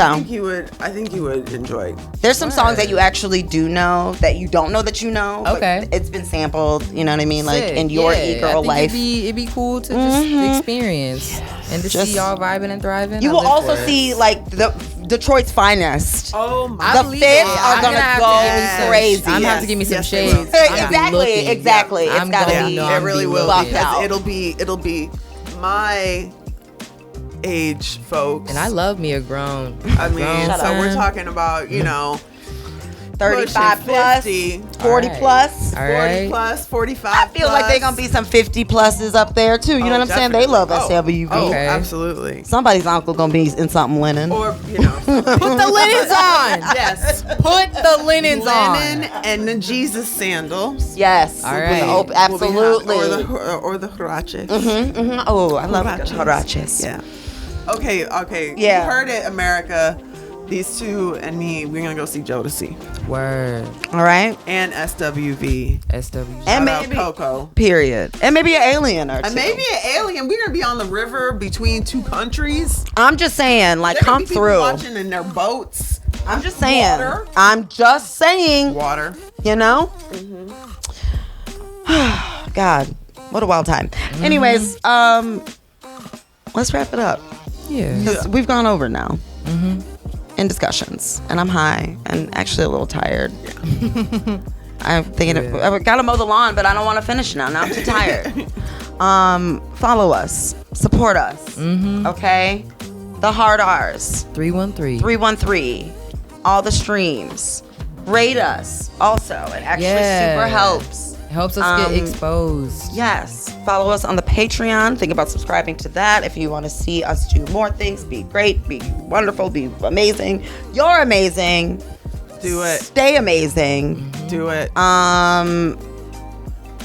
Speaker 2: think you would enjoy.
Speaker 1: There's some songs that you actually do know that you don't know that you know. but
Speaker 3: Okay.
Speaker 1: It's been sampled. You know what I mean? Like
Speaker 3: Sick.
Speaker 1: in your
Speaker 3: Yeah, I
Speaker 1: e-girl
Speaker 3: think
Speaker 1: life.
Speaker 3: It'd be cool to just experience and to
Speaker 1: Just-
Speaker 3: see y'all vibing and thriving.
Speaker 1: You
Speaker 3: I
Speaker 1: will
Speaker 3: live
Speaker 1: also
Speaker 3: for it.
Speaker 1: see like the Detroit's finest.
Speaker 2: Oh my!
Speaker 1: The
Speaker 3: believe
Speaker 1: fits
Speaker 3: it.
Speaker 1: are
Speaker 3: I'm
Speaker 1: gonna
Speaker 3: have
Speaker 1: go
Speaker 3: to give me some-
Speaker 1: crazy.
Speaker 3: I'm gonna have to
Speaker 2: Yes,
Speaker 3: give me some
Speaker 2: yes, they
Speaker 3: shades.
Speaker 2: will.
Speaker 3: I'm gonna be
Speaker 1: Exactly,
Speaker 3: looking.
Speaker 1: exactly. It's
Speaker 3: I'm
Speaker 1: gotta
Speaker 3: gonna
Speaker 1: be-
Speaker 3: know
Speaker 2: It
Speaker 3: I'm
Speaker 2: really
Speaker 3: be
Speaker 2: will
Speaker 1: buffed
Speaker 3: looking.
Speaker 1: out.
Speaker 2: because it'll be my age folks.
Speaker 3: And I love me a grown.
Speaker 2: I mean,
Speaker 3: grown
Speaker 2: so we're
Speaker 3: son.
Speaker 2: talking about
Speaker 1: 35
Speaker 2: pushing
Speaker 1: plus,
Speaker 2: 50,
Speaker 1: 40
Speaker 3: All right.
Speaker 1: plus.
Speaker 3: All
Speaker 2: 40
Speaker 3: right.
Speaker 2: plus, 45.
Speaker 1: I feel like they're gonna be some 50 pluses up there too. You know what I'm saying? They love SWV.
Speaker 2: Oh,
Speaker 3: Okay.
Speaker 2: absolutely.
Speaker 1: Somebody's uncle gonna be in something linen.
Speaker 2: Or
Speaker 3: Put the linens on.
Speaker 2: yes,
Speaker 3: Put the linens
Speaker 2: linen
Speaker 3: on.
Speaker 2: and the Jesus sandals.
Speaker 1: Yes.
Speaker 3: All right.
Speaker 1: Oh, absolutely.
Speaker 2: Or the huaraches.
Speaker 1: Oh, I love huaraches.
Speaker 2: Yeah. Okay.
Speaker 1: Yeah.
Speaker 2: You heard it, America. These two and me, we're gonna go see Jodeci
Speaker 3: Word.
Speaker 1: All right.
Speaker 2: and SWV.
Speaker 3: SW.
Speaker 1: And
Speaker 2: Shout out
Speaker 1: maybe
Speaker 2: Coco.
Speaker 1: period. And maybe an alien or two.
Speaker 2: And maybe an alien. We're gonna be on the river between two countries.
Speaker 1: I'm just saying, like,
Speaker 2: There gonna
Speaker 1: come
Speaker 2: be people
Speaker 1: through.
Speaker 2: watching in their boats.
Speaker 1: I'm just saying.
Speaker 2: Water.
Speaker 1: I'm just saying.
Speaker 2: Water.
Speaker 1: You know? God, what a wild time. Anyways, let's wrap it up.
Speaker 3: Yeah.
Speaker 1: 'Cause we've gone over now. In discussions. And I'm high and actually a little tired. I'm thinking I gotta mow the lawn, but I don't want to finish now. Now I'm too tired. Follow us. Support us. Okay? The hard R's.
Speaker 3: 313.
Speaker 1: 313. All the streams. Rate us also. It actually super helps.
Speaker 3: Helps us get exposed.
Speaker 1: Yes. Follow us on the Patreon. Think about subscribing to that if you want to see us do more things. Be great. Be wonderful. Be amazing. You're amazing.
Speaker 2: Do it.
Speaker 1: Stay amazing.
Speaker 2: Do it.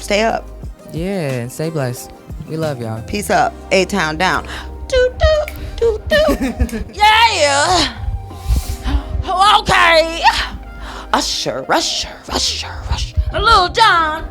Speaker 1: Stay up.
Speaker 3: Yeah, and stay blessed. We love y'all.
Speaker 1: Peace up. A-Town down. Doo doo doo doo. Yeah. Okay. Usher. Little John.